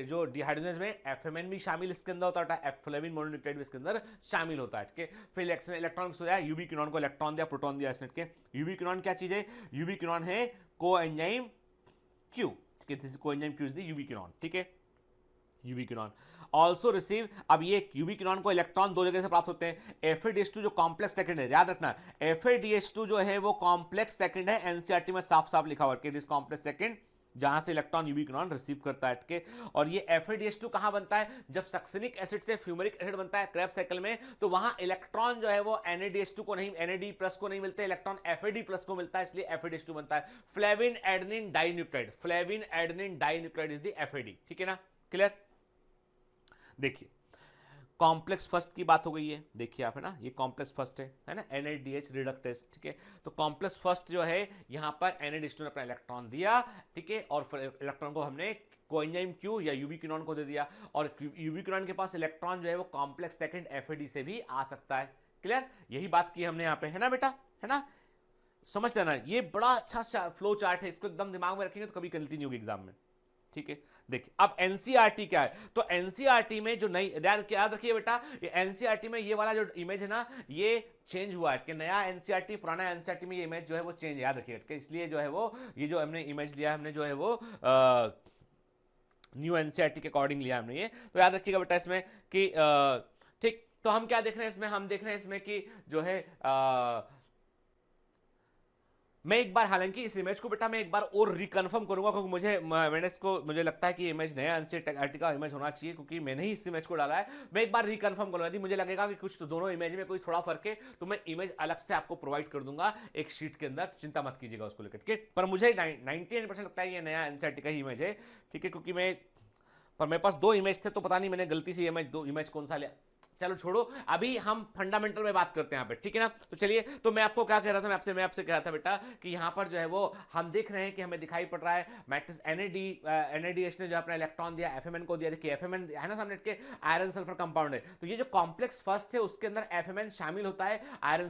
[SPEAKER 2] जो डिहाइड्रोजनेज में FMN भी शामिल इसके अंदर होता है, फ्लेविन मोनोन्यूक्लियोटाइड भी इसके अंदर शामिल होता है। ठीक है, फिर इलेक्ट्रॉन को दिया, यूबिक्विनॉन को इलेक्ट्रॉन दिया, प्रोटॉन दिया इसने के। यूबिक्विनॉन क्या चीज है, यूबिक्विनॉन है कोएंजाइम Q। ठीक है, this coenzyme Q is the ubiquinone. ठीक है, यूबिक्विनॉन ऑल्सो रिसीव, अब ये यूबिक्विनॉन को इलेक्ट्रॉन दो जगह से प्राप्त होते हैं। FADH2 जो कॉम्प्लेक्स सेकंड है, याद रखना FADH2 जो है वो कॉम्प्लेक्स सेकंड है, NCERT में साफ साफ लिखा हुआ है कि कॉम्प्लेक्स सेकंड, जहां से इलेक्ट्रॉन यूबिक्विनॉन रिसीव करता है। के और ये FADH2 कहां बनता है, जब सक्सिनिक एसिड से फ्यूमेरिक एसिड बनता है क्रेब्स साइकिल में, तो वहां इलेक्ट्रॉन जो है वो NADH2 को नहीं, NAD+ को नहीं मिलते, इलेक्ट्रॉन FAD+ को मिलता है, इसलिए FADH2 बनता है। Flavin adenine dinucleotide, flavin adenine dinucleotide is the FAD। ठीक है ना, क्लियर। देखिए कॉम्प्लेक्स फर्स्ट की बात हो गई है, देखिए आप, है ना, ये कॉम्प्लेक्स फर्स्ट है ना, NADH रिडक्टेज। ठीक है, तो कॉम्प्लेक्स फर्स्ट जो है यहां पर NADH2 ने अपना इलेक्ट्रॉन दिया। ठीक है, और इलेक्ट्रॉन को हमने कोएंजाइम Q या यूबिक्विनॉन को दे दिया, और यूबिक्विनॉन के पास इलेक्ट्रॉन जो है वो कॉम्प्लेक्स सेकंड FAD से भी आ सकता है। क्लियर, यही बात की हमने यहाँ पे, है ना बेटा, है ना, समझ लेना। ये बड़ा अच्छा फ्लो चार्ट है, इसको एकदम दिमाग में रखेंगे तो कभी गलती नहीं होगी एग्जाम में। ठीक है, देखिए अब एनसीईआरटी क्या है, तो एनसीईआरटी में जो नई, याद रखिए बेटा, एनसीईआरटी में ये वाला जो इमेज है ना, ये चेंज हुआ है कि नया एनसीईआरटी पुराना एनसीईआरटी में ये इमेज जो है वो चेंज, याद रखिए, इसलिए जो है वो ये जो हमने इमेज लिया हमने जो है वो न्यू एनसीईआरटी के अकॉर्डिंग लिया हमने ये, तो याद रखिएगा बेटा इसमें कि ठीक, तो हम क्या देख रहे हैं इसमें, हम देख रहे हैं इसमें कि जो है मैं एक बार, हालांकि इस इमेज को बेटा मैं एक बार और रिकन्फर्म करूंगा, क्योंकि मुझे लगता है कि इमेज नया एनसीईआरटी का इमेज होना चाहिए, क्योंकि मैंने ही इस इमेज को डाला है। मैं एक बार रिकन्फर्म करूंगा, यदि मुझे लगेगा कि कुछ तो दोनों इमेज में कोई थोड़ा फर्क है तो मैं इमेज अलग से आपको प्रोवाइड कर दूंगा एक शीट के अंदर, चिंता मत कीजिएगा उसको लेकर के। पर मुझे 99% लगता है ये नया एनसीईआरटी का ही इमेज है, ठीक है, क्योंकि मेरे पास 2 इमेज थे, तो पता नहीं मैंने गलती से दो इमेज कौन सा लिया, चलो छोड़ो, अभी हम फंडामेंटल में बात करते हैं यहाँ पे, ठीक है ना। तो चलिए, तो मैं आपको क्या कह रहा था, मैं आपसे कह रहा था बेटा कि यहाँ पर जो है वो हम देख रहे हैं कि हमें दिखाई पड़ रहा है मैट्रिक्स NADH ने जो अपना इलेक्ट्रॉन दिया FMN को दिया, देखिए FMN है ना सामने के, आयरन सल्फर कंपाउंड है, तो ये जो कॉम्प्लेक्स फर्स्ट है उसके अंदर FMN शामिल होता है, आयरन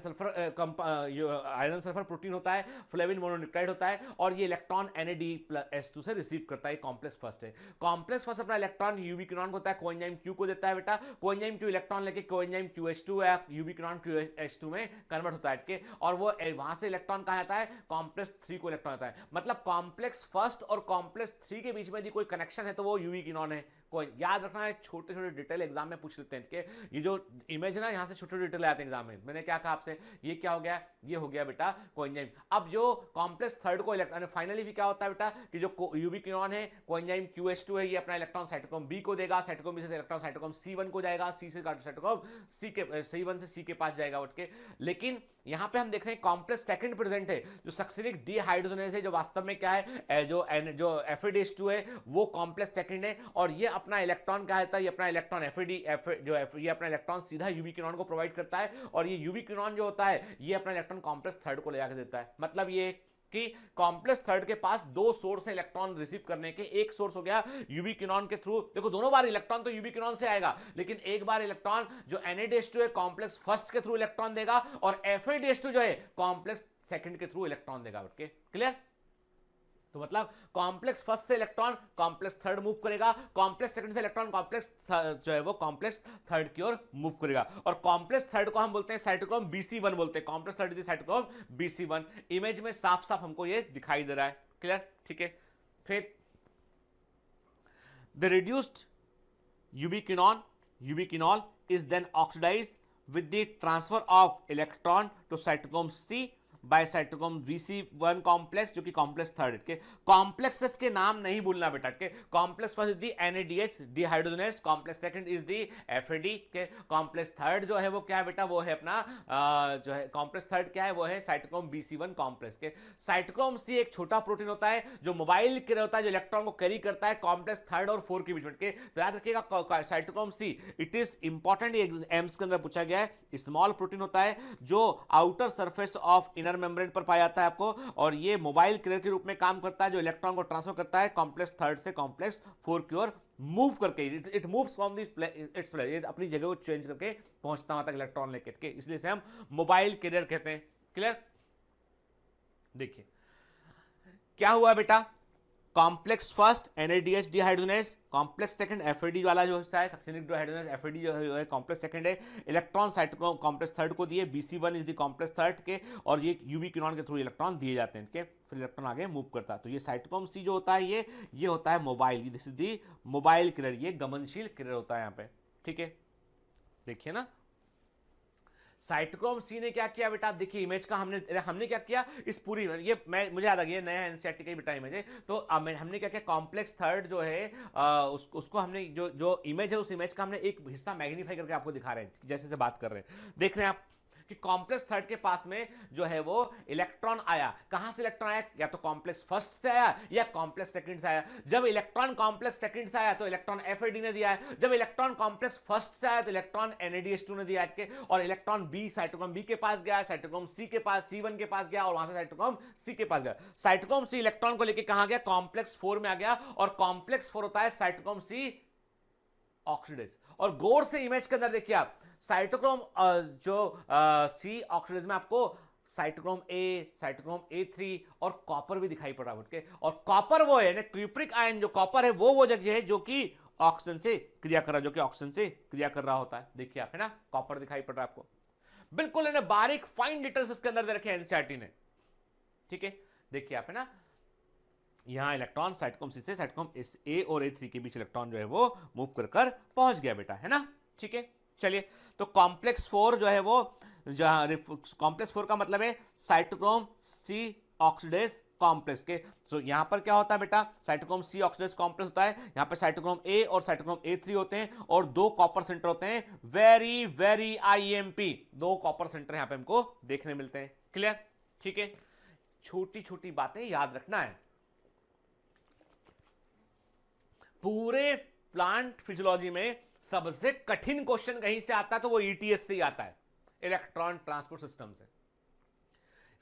[SPEAKER 2] सल्फर प्रोटीन होता है, फ्लेविन मोनोन्यूक्लाइड होता है, और ये इलेक्ट्रॉन NADH2 से रिसीव करता है, कॉम्प्लेक्स फर्स्ट है। कॉम्प्लेक्स फर्स्ट अपना इलेक्ट्रॉन यूबिक्विनॉन होता है, कोएंजाइम Q को देता है बेटा, कोएंजाइम Q इलेक्ट्रॉन लेके कोएंजाइम QH2 या यूबिक्विनॉन QH2 में कन्वर्ट होता है, और वो वहां से इलेक्ट्रॉन कहां आता है, कॉम्प्लेक्स 3 को इलेक्ट्रॉन आता है। मतलब कॉम्प्लेक्स फर्स्ट और कॉम्प्लेक्स 3 के बीच में यदि कोई कनेक्शन है तो वो यूबिक्विनॉन है। कोई याद रखना है, छोटे छोटे डिटेल एग्जाम में पूछ लेते हैं कि ये जो इमेज है ना, यहां से छोटे छोटे डिटेल आते हैं एग्जाम में। मैंने क्या कहा आपसे, ये क्या हो गया, ये हो गया बेटा कोएंजाइम। अब जो कॉम्प्लेक्स थर्ड को इलेक्ट्रॉन, फाइनली क्या होता है बेटा कि जो यूबिक्विनॉन है, कोएंजाइम QH2 है, ये अपना इलेक्ट्रॉन साइटोक्रोम B को देगा, साइटोक्रोम B से इलेक्ट्रॉन साइटोक्रोम C1 को जाएगा, C से साइटोक्रोम C1 से C के पास जाएगा उठ के। लेकिन यहां पे हम देख रहे हैं कॉम्प्लेक्स सेकंड प्रेजेंट है, जो सक्सिनिक डिहाइड्रोजनेज है, जो वास्तव में क्या है, जो FADH2 है वो कॉम्प्लेक्स सेकंड है, और ये अपना इलेक्ट्रॉन क्या है, ये अपना इलेक्ट्रॉन ये अपना इलेक्ट्रॉन सीधा यूबिक्विनॉन को प्रोवाइड करता है, और ये यूबिक्विनॉन जो होता है ये अपना इलेक्ट्रॉन कॉम्प्लेक्स थर्ड को ले जाकर देता है। मतलब ये कि कॉम्प्लेक्स थर्ड के पास 2 सोर्स है इलेक्ट्रॉन रिसीव करने के। एक सोर्स हो गया यूबिक्विनॉन के थ्रू, देखो दोनों बार इलेक्ट्रॉन तो यूबिक्विनॉन से आएगा, लेकिन एक बार इलेक्ट्रॉन जो NADH2 है कॉम्प्लेक्स फर्स्ट के थ्रू इलेक्ट्रॉन देगा, और FADH2 जो है कॉम्प्लेक्स सेकंड के थ्रू इलेक्ट्रॉन देगा। Okay, clear. तो मतलब कॉम्प्लेक्स फर्स्ट से इलेक्ट्रॉन कॉम्प्लेक्स थर्ड मूव करेगा, कॉम्प्लेक्स सेकंड से इलेक्ट्रॉन कॉम्प्लेक्स जो है वो कॉम्प्लेक्स थर्ड की ओर मूव करेगा, और कॉम्प्लेक्स थर्ड को हम बोलते हैं साइटोक्रोम BC1 बोलते हैं, complex third is cytochrome BC1। Image में साफ साफ हमको ये दिखाई दे रहा है, क्लियर, ठीक है। फिर the reduced ubiquinol is then oxidised with the transfer of electron to cytochrome C by cytochrome BC1 complex, जो कि कॉम्प्लेक्स थर्ड के। कॉम्प्लेक्सेस के नाम नहीं भूलना बेटा के, complex first is the NADH dehydrogenase, complex second is the FAD के, कॉम्प्लेक्स थर्ड जो है वो क्या है बेटा, वो है अपना जो है कॉम्प्लेक्स थर्ड क्या है, वो है साइटोक्रोम BC1 कॉम्प्लेक्स के। साइटोक्रोम C एक छोटा प्रोटीन होता है जो मोबाइल कैरियर होता है, जो इलेक्ट्रॉन को कैरी करता है कॉम्प्लेक्स थर्ड और 4 के बीच में के। तो याद रखिएगा cytochrome C, it is important, AIIMS के अंदर पूछा गया है, स्मॉल प्रोटीन होता है जो outer surface of inner membrane पर पाया जाता है आपको, और ये मोबाइल कैरियर के रूप में काम करता है, जो इलेक्ट्रॉन को ट्रांसफर करता है कॉम्प्लेक्स थर्ड से कॉम्प्लेक्स 4 की ओर मूव करके। It moves from its place, ये अपनी जगह को चेंज करके पहुंचता वहां तक इलेक्ट्रॉन लेकर के, इसलिए से हम मोबाइल कैरियर कहते हैं, क्लियर। देखिए क्या हुआ बेटा, complex first NADH dehydrogenase, complex second FAD वाला जो हिस्सा है सक्सिनिक डिहाइड्रोजनेज, FAD जो है कॉम्प्लेक्स सेकंड है, इलेक्ट्रॉन साइटोक्रोम कॉम्प्लेक्स थर्ड को दिए, BC1 is the complex third के, और ये यूबिक्विनॉन के थ्रू इलेक्ट्रॉन दिए जाते हैं इनके, फिर इलेक्ट्रॉन आगे मूव करता है। तो ये साइटोक्रोम C जो होता है ये होता है mobile, this is the mobile carrier, ये गमनशील कैरियर होता है यहाँ पे, ठीक है। देखिए ना साइटोक्रोम C ने क्या किया बेटा, आप देखिए इमेज का हमने क्या किया, इस पूरी ये मुझे याद आ गया नया एनसीईआरटी का ही बेटा इमेज है, तो हमने क्या किया, कॉम्प्लेक्स थर्ड जो है उसको हमने जो इमेज है उस इमेज का हमने एक हिस्सा मैग्नीफाई करके आपको दिखा रहे हैं, जैसे से बात कर रहे हैं। देख रहे हैं आप कि कॉम्प्लेक्स थर्ड के पास में जो है वो इलेक्ट्रॉन आया, कहां से इलेक्ट्रॉन आया, या तो कॉम्प्लेक्स फर्स्ट से आया या कॉम्प्लेक्स सेकंड से आया। जब इलेक्ट्रॉन कॉम्प्लेक्स सेकंड से आया तो इलेक्ट्रॉन FAD ने दिया है, जब इलेक्ट्रॉन कॉम्प्लेक्स फर्स्ट से आया तो इलेक्ट्रॉन NADH2 ने दिया है, और इलेक्ट्रॉन B साइटोक्रोम B के पास गया, साइटोक्रोम C के पास C1 के पास गया, और वहां से साइटोक्रोम C के पास गया। साइटोक्रोम C इलेक्ट्रॉन को लेकर कहां गया, कॉम्प्लेक्स 4 में आ गया, और कॉम्प्लेक्स 4 होता है साइटोक्रोम C ऑक्सीडेज। और गौर से इमेज के अंदर देखिए आप, साइटोक्रोम जो C ऑक्सीडेज में आपको साइटोक्रोम ए, साइटोक्रोम A3 और कॉपर भी दिखाई पड़ रहा है उठ के। और कॉपर वो है ना, क्यूप्रिक आयन जो कॉपर है वो जगह है जो कि ऑक्सीजन से क्रिया कर रहा है, जो कि ऑक्सीजन से क्रिया कर रहा होता है। देखिए आप, है ना, कॉपर दिखाई पड़ रहा है आपको, बिल्कुल इन्हें बारीक फाइन डिटेल्स इसके अंदर दे रखे हैं एनसीईआरटी ने, ठीक है। देखिए आप, है ना, यहां इलेक्ट्रॉन साइटोक्रोम सी से साइटोक्रोम ए और A3 के बीच इलेक्ट्रॉन जो है वो मूव कर पहुंच गया बेटा, है ना, ठीक है। चलिए, तो कॉम्प्लेक्स 4 जो है वो, कॉम्प्लेक्स 4 का मतलब है साइटोक्रोम सी ऑक्सीडेज कॉम्प्लेक्स के। सो यहां पर क्या होता है बेटा, साइटोक्रोम सी ऑक्सीडेज कॉम्प्लेक्स होता है, यहां पर साइटोक्रोम ए और साइटोक्रोम A3 होते हैं और 2 कॉपर सेंटर होते हैं, very very IMP, 2 copper centre यहां पे हमको देखने मिलते हैं। क्लियर, ठीक है। छोटी छोटी बातें याद रखना है। पूरे प्लांट फिजियोलॉजी में सबसे कठिन क्वेश्चन कहीं से आता है तो वो ETS से ही आता है, इलेक्ट्रॉन ट्रांसपोर्ट सिस्टम से,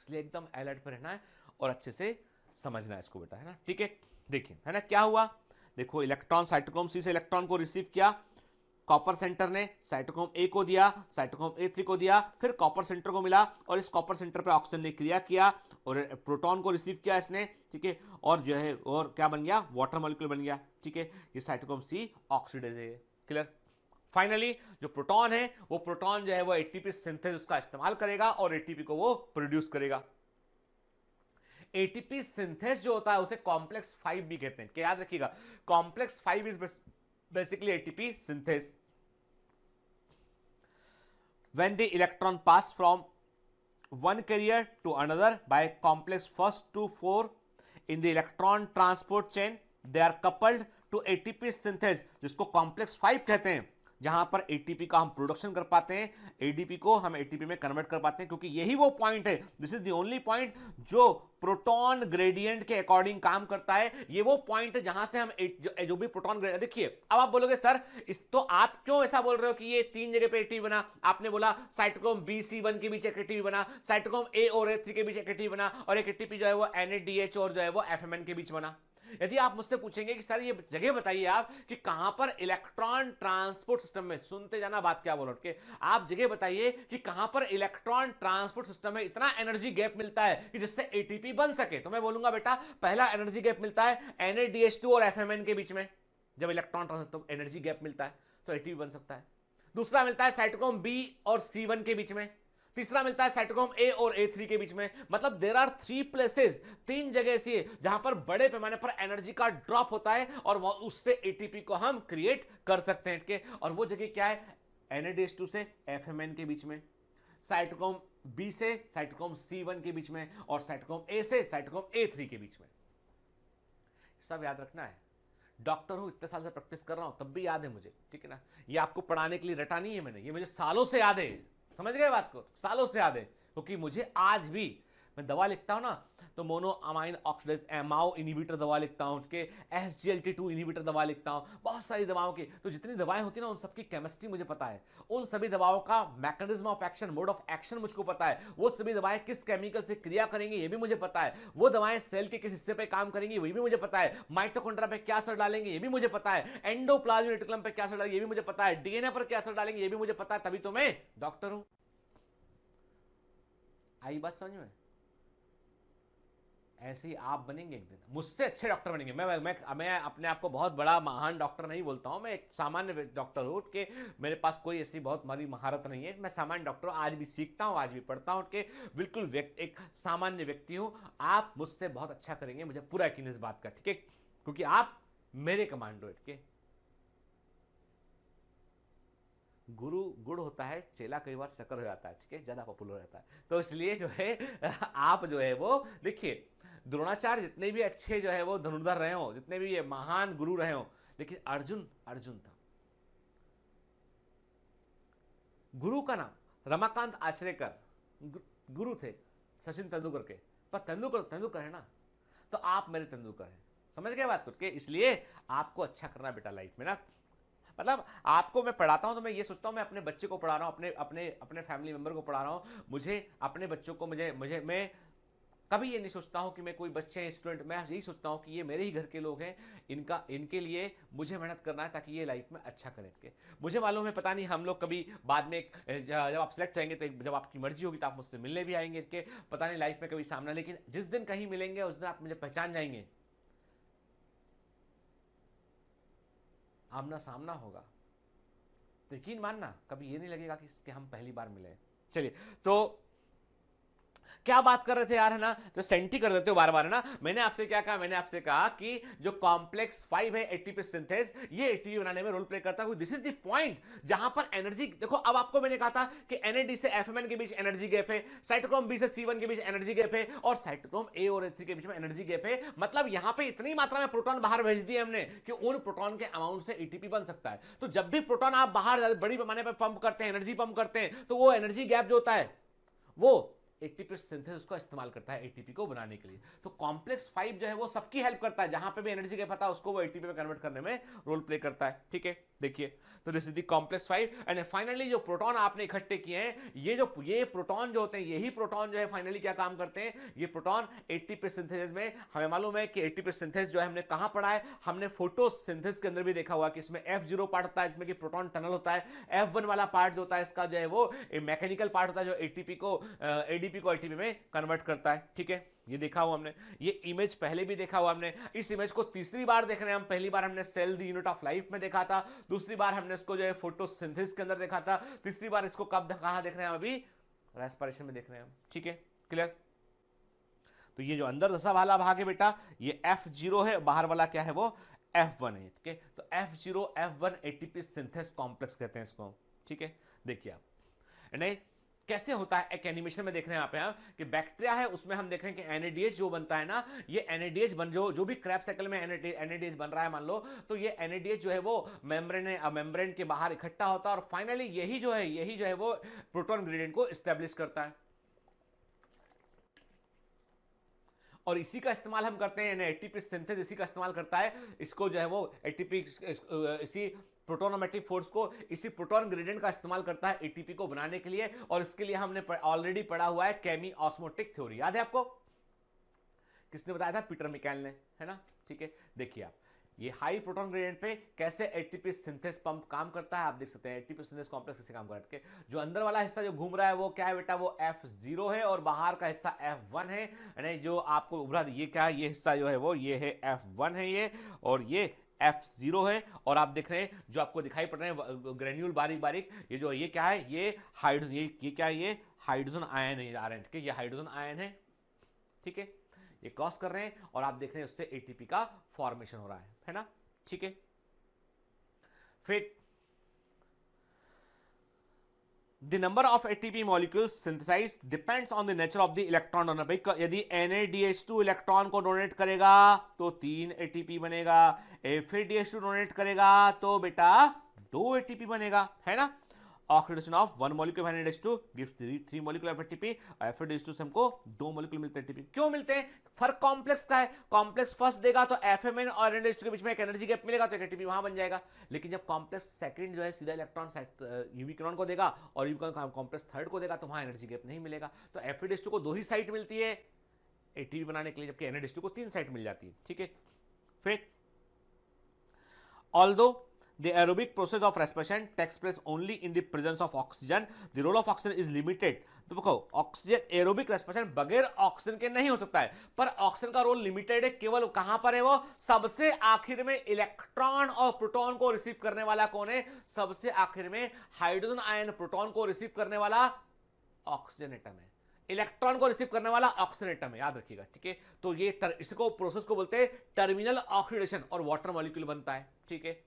[SPEAKER 2] इसलिए एकदम अलर्ट पर रहना है और अच्छे से समझना है इसको बेटा, है ना, ठीक है। देखिए, है ना, क्या हुआ, देखो इलेक्ट्रॉन साइटोक्रोम सी से इलेक्ट्रॉन को रिसीव किया, कॉपर सेंटर ने साइटोक्रोम ए को दिया, साइटोक्रोम A3 को दिया, फिर कॉपर सेंटर को मिला और इस कॉपर सेंटर पे ऑक्सीजन ने क्रिया किया और प्रोटॉन को रिसीव किया इसने, ठीक है, और जो है और क्या बन गया, वाटर मॉलिक्यूल बन गया, ठीक है। ये साइटोक्रोम सी ऑक्सीडेज है। क्लियर। फाइनली जो प्रोटॉन है वो प्रोटॉन जो है वो ATP सिंथेसिस उसका इस्तेमाल करेगा और ATP को वो प्रोड्यूस करेगा। ATP सिंथेस जो होता है उसे कॉम्प्लेक्स 5 भी कहते हैं, क्या याद रखिएगा, complex 5 is basically ATP synthase. When the electron pass from one carrier to another by complex 1 to 4 in the electron transport chain, they are coupled to ATP synthase, जिसको complex 5 कहते हैं, जहां पर ATP का हम प्रोडक्शन कर पाते हैं, ADP को हम ATP में कन्वर्ट कर पाते हैं, क्योंकि यही वो पॉइंट है, this is the only point जो प्रोटॉन ग्रेडियंट के अकॉर्डिंग काम करता है। ये वो पॉइंट है जहां से हम जो भी प्रोटॉन ग्रेडियंट, देखिए अब आप बोलोगे सर इस तो आप क्यों ऐसा बोल रहे हो कि ये 3 जगह पे ATP बना, आपने बोला साइटोक्रोम BC1 के बीच एक ATP बना, साइटोक्रोम A और A3 के बीच एक ATP बना और एक ATP जो है वो NADH और जो है वो FMN के बीच बना। यदि आप मुझसे पूछेंगे कि सर ये जगह बताइए आप कि कहां पर इलेक्ट्रॉन ट्रांसपोर्ट सिस्टम में, सुनते जाना बात क्या बोलो के, आप जगह बताइए कि कहां पर इलेक्ट्रॉन ट्रांसपोर्ट सिस्टम में इतना एनर्जी गैप मिलता है कि जिससे ATP बन सके, तो मैं बोलूंगा बेटा पहला एनर्जी गैप मिलता है NADH2 और FMN के बीच में, जब इलेक्ट्रॉन ट्रांसपोर्ट एनर्जी गैप मिलता है तो ATP बन सकता है। दूसरा मिलता है साइटोक्रोम B और C1 के बीच में, तीसरा मिलता है साइटोक्रोम A और A3 के बीच में। मतलब देयर आर 3 प्लेसेस, 3 जगह ऐसी है जहां पर बड़े पैमाने पर एनर्जी का ड्रॉप होता है और उससे ATP को हम क्रिएट कर सकते हैं के, और वो जगह क्या है, NADH2 से FMN के बीच में, साइटोक्रोम B से साइटोक्रोम C1 के बीच में और साइटोक्रोम A से साइटोक्रोम A3 के बीच में। सब याद रखना है। डॉक्टर हूं, इतने साल से प्रैक्टिस कर रहा हूं, तब भी याद है मुझे, ठीक है ना। ये आपको पढ़ाने के लिए रटा नहीं है मैंने, ये मुझे सालों से याद है, समझ गए बात को, सालों से याद है, क्योंकि मुझे आज भी मैं दवा लिखता हूं ना तो मोनो अमाइन ऑक्सीडेज एमाओ इनहिबिटर दवा लिखता हूं, के SGLT2 इनहिबिटर दवा लिखता हूं, बहुत सारी दवाओं की, तो जितनी दवाएं होती हैं ना उन सबकी केमिस्ट्री मुझे पता है, उन सभी दवाओं का mechanism of action, mode of action मुझको पता है, वो सभी दवाएं किस केमिकल से क्रिया करेंगी ये भी मुझे पता है, वो दवाएं सेल के किस हिस्से पे काम करेंगी ये भी मुझे पता है, माइटोकॉन्ड्रिया पे क्या असर डालेंगे ये भी मुझे पता है, एंडोप्लाज्मिक रेटिकुलम पे क्या असर डालेंगे ये भी मुझे पता है, DNA पर क्या असर डालेंगे ये भी मुझे पता है, तभी तो मैं डॉक्टर हूं। आई बात समझ में? ऐसे ही आप बनेंगे एक दिन, मुझसे अच्छे डॉक्टर बनेंगे। मैं अपने आप को बहुत बड़ा महान डॉक्टर नहीं बोलता हूं, मैं एक सामान्य डॉक्टर हूं कि मेरे पास कोई ऐसी बहुत बड़ी महारत नहीं है, मैं सामान्य डॉक्टर हूं, आज भी सीखता हूं, आज भी पढ़ता हूं, कि बिल्कुल एक सामान्य व्यक्ति हूं। आप मुझसे बहुत अच्छा करेंगे, मुझे पूरा यकीन इस बात का, ठीक है, क्योंकि आप मेरे कमांडो है, ठीक है। गुरु गुड़ होता है, चेला कई बार शक्कर हो जाता है, ठीक है, ज्यादा पॉपुलर हो जाता है, तो इसलिए जो है आप जो है वो देखिए, द्रोणाचार्य जितने भी अच्छे जो है वो धनुर्धर रहे हो, जितने भी ये महान गुरु रहे हो, लेकिन अर्जुन था। गुरु का नाम रमाकांत आचरेकर गुरु थे सचिन तेंदुलकर के, पर तेंदुलकर है ना, तो आप मेरे तेंदुलकर हैं, समझ गए बात को। इसलिए आपको अच्छा करना बेटा लाइफ में ना, मतलब आपको मैं पढ़ाता हूं तो मैं ये सोचता हूं मैं अपने बच्चे को पढ़ा रहा हूं, अपने फैमिली मेंबर को पढ़ा रहा हूं, मुझे अपने बच्चों को मैं कभी ये नहीं सोचता हूँ कि मैं कोई बच्चे हैं स्टूडेंट, मैं यही सोचता हूँ कि ये मेरे ही घर के लोग हैं, इनके लिए मुझे मेहनत करना है ताकि ये लाइफ में अच्छा करें के। मुझे मालूम है, पता नहीं हम लोग कभी बाद में जब आप सिलेक्ट होंगे तो जब आपकी मर्जी होगी तो आप मुझसे मिलने भी आएंगे के, पता नहीं लाइफ में कभी सामना, लेकिन जिस दिन कहीं मिलेंगे उस दिन आप मुझे पहचान जाएंगे, आमना सामना होगा, तो यकीन मानना कभी ये नहीं लगेगा कि हम पहली बार मिले। चलिए, तो क्या बात कर रहे थे यार, है ना, तो सेंटी कर देते हो बार बार, है ना। मैंने आपसे क्या कहा, मैंने आपसे कहा कि जो कॉम्प्लेक्स 5 है एटीपी सिंथेस, ये एटीपी बनाने में रोल प्ले करता है। दिस इज द पॉइंट जहां पर एनर्जी, देखो अब आपको मैंने कहा था कि NAD से FMN के बीच एनर्जी गैप है, साइटोक्रोम B से C1 के बीच एनर्जी गैप है, और साइटोक्रोम A और A3 के बीच में एनर्जी गैप है। मतलब यहां पे इतनी मात्रा में प्रोटॉन बाहर भेज दिए हमने कि उन प्रोटॉन के अमाउंट से एटीपी बन सकता है। तो जब भी प्रोटॉन आप बाहर बड़ी पैमाने पर पंप करते हैं, एनर्जी पंप करते हैं, तो वो एनर्जी गैप जो होता है वो एटीपी सिंथेसिस उसका इस्तेमाल करता है एटीपी को बनाने के लिए। तो कॉम्प्लेक्स 5 जो है वो सबकी हेल्प करता है, जहां पे भी एनर्जी गैप आता है उसको वो एटीपी में कन्वर्ट करने में रोल प्ले करता है। ठीक है, देखिए, तो this is the complex 5। And finally जो प्रोटॉन आपने इकट्ठे किए हैं, ये प्रोटॉन जो होते हैं, यही प्रोटॉन जो है फाइनली क्या काम करते हैं, ये प्रोटॉन एटीपी सिंथेसिस में, हमें मालूम है कि एटीपी सिंथेसिस जो है हमने कहां पढ़ा है, हमने फोटोसिंथेसिस के अंदर भी देखा हुआ कि इसमें F0 पार्ट होता है जिसमें कि प्रोटॉन टनल होता है, F1 वाला पार्ट जो होता है इसका जो है वो मैकेनिकल पार्ट होता है जो एटीपी को एडीपी को एटीपी में कन्वर्ट करता है। ठीक है, ये देखा हुआ हमने, ये इमेज पहले भी देखा हुआ हमने। इस इमेज को तीसरी बार देख रहे हैं हम। पहली बार हमने cell the unit of life में देखा था, दूसरी बार हमने इसको जो है फोटोसिंथेसिस के अंदर देखा था, तीसरी बार इसको कब कहां देख रहे हैं, अभी रेस्पिरेशन में देख रहे हैं हम। ठीक है, क्लियर। तो ये जो अंदर दसा वाला भाग है बेटा, ये F0 है, बाहर वाला क्या है वो F1 है। ठीक है, तो F0 F1 ATP synthase complex कहते हैं इसको। ठीक है, देखिए आप नहीं कैसे होता है, एक एनिमेशन में देख रहे हैं आप यहाँ कि बैक्टीरिया है, उसमें हम देख रहे हैं कि NADH जो बनता है ना, ये NADH जो भी क्रैब साइकिल में NADH बन रहा है मान लो, तो ये NADH जो है वो मेम्ब्रेन के बाहर इकट्ठा होता है और फाइनली यही जो है वो प्रोटॉन ग्रेडियंट को एस्टेब्लिश करता है। और इसी का इस्तेमाल हम करते हैं, एटीपी सिंथेसिस इसी का इस्तेमाल करता है, इसको जो है वो एटीपी इसी प्रोटोनोमेटिक फोर्स को, इसी प्रोटॉन ग्रेडियंट का इस्तेमाल करता है एटीपी को बनाने के लिए। और इसके लिए हमने ऑलरेडी पढ़ा हुआ है केमी ऑस्मोटिक थ्योरी, याद है आपको, किसने बताया था, पीटर मिकाइल ने, है ना। ठीक है, देखिए आप ये हाई प्रोटॉन ग्रेडियंट पे कैसे एटीपी सिंथेस पंप काम करता है, आप देख सकते हैं एटीपी सिंथेस कॉम्प्लेक्स कैसे काम करता है। जो अंदर वाला हिस्सा जो घूम रहा है वो क्या है बेटा, वो F0 है, और बाहर का हिस्सा F1 है, यानी जो आपको उभरा ये क्या है, ये हिस्सा जो है वो ये है F1 है ये, और ये F0 है। और आप देख रहे हैं जो आपको दिखाई पड़ रहे हैं ग्रेन्यूल बारीक बारीक, ये जो ये क्या है, ये हाइड्रोजन, ये क्या है, ये हाइड्रोजन आयन है, आरएन के, ये हाइड्रोजन आयन है। ठीक है, ये क्रॉस कर रहे हैं और आप देख रहे हैं उससे एटीपी का फॉर्मेशन हो रहा है ना। ठीक है, फिर the number of ATP molecules synthesize depends on the nature of the electron donor. यदि NADH2 इलेक्ट्रॉन को डोनेट करेगा तो 3 एटीपी बनेगा, FADH2 डोनेट करेगा तो बेटा 2 एटीपी बनेगा, है ना। Oxidation of 1 molecule of NADH2 gives 3 molecule of ATP, FADH2 से हमको 2 मॉलिक्यूल मिलते हैं एटीपी। क्यों मिलते हैं, फर्क कॉम्प्लेक्स का है, कॉम्प्लेक्स फर्स्ट देगा तो FMN और NADH2 के बीच में एक एनर्जी गैप मिलेगा तो एक एटीपी वहां बन जाएगा। लेकिन जब कॉम्प्लेक्स सेकंड जो है सीधा इलेक्ट्रॉन यूबिक्रोन को देगा और यूबिक्रोन कॉम्प्लेक्स थर्ड को देगा तो वहां एनर्जी गैप नहीं मिलेगा। तो FADH2 को 2 ही साइट मिलती है एटीपी बनाने के लिए, जबकि NADH2 को 3 साइट मिल जाती है। ठीक है, फिर although the aerobic process of respiration takes place only in the presence of oxygen, the role of oxygen is limited। तो देखो ऑक्सीजन एरोबिक रेस्पिरेशन बगैर ऑक्सीजन के नहीं हो सकता है, पर ऑक्सीजन का रोल लिमिटेड है। केवल कहां पर है वो, सबसे आखिर में इलेक्ट्रॉन और प्रोटॉन को रिसीव करने वाला कौन है, सबसे आखिर में हाइड्रोजन आयन प्रोटॉन को रिसीव करने वाला ऑक्सीजन एटम है, इलेक्ट्रॉन को रिसीव करने वाला ऑक्सीजन एटम है, याद रखिएगा। ठीक है, तो ये इसको प्रोसेस को बोलते हैं टर्मिनल ऑक्सीडेशन और वाटर मॉलिक्यूल बनता है। ठीक है,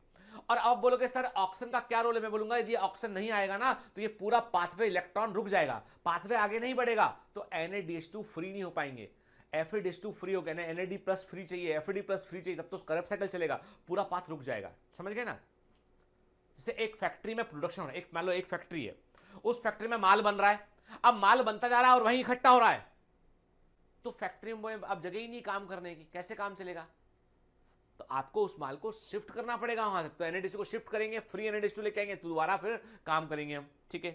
[SPEAKER 2] और आप बोलोगे सर ऑक्सीजन का क्या रोल है, मैं बोलूंगा यदि ऑक्सीजन नहीं आएगा ना तो ये पूरा पाथवे इलेक्ट्रॉन रुक जाएगा, पाथवे आगे नहीं बढ़ेगा, तो NADH2 फ्री नहीं हो पाएंगे, FADH2 फ्री हो गया ना, NAD प्लस फ्री चाहिए, FAD प्लस फ्री चाहिए, तब तो करब साइकिल चलेगा, पूरा पाथ रुक जाएगा। समझ गए ना। जैसे एक फैक्ट्री में प्रोडक्शन हो रहा है, मान लो एक फैक्ट्री है, उस फैक्ट्री में माल बन रहा है, अब माल बनता जा रहा है और वहीं इकट्ठा हो रहा है, तो फैक्ट्री में अब जगह ही नहीं काम करने की, कैसे काम चलेगा, तो आपको उस माल को शिफ्ट करना पड़ेगा वहां से। तो NADH2 को शिफ्ट करेंगे, फ्री NADH2 लेके आएंगे, तो दोबारा फिर काम करेंगे हम। ठीक है,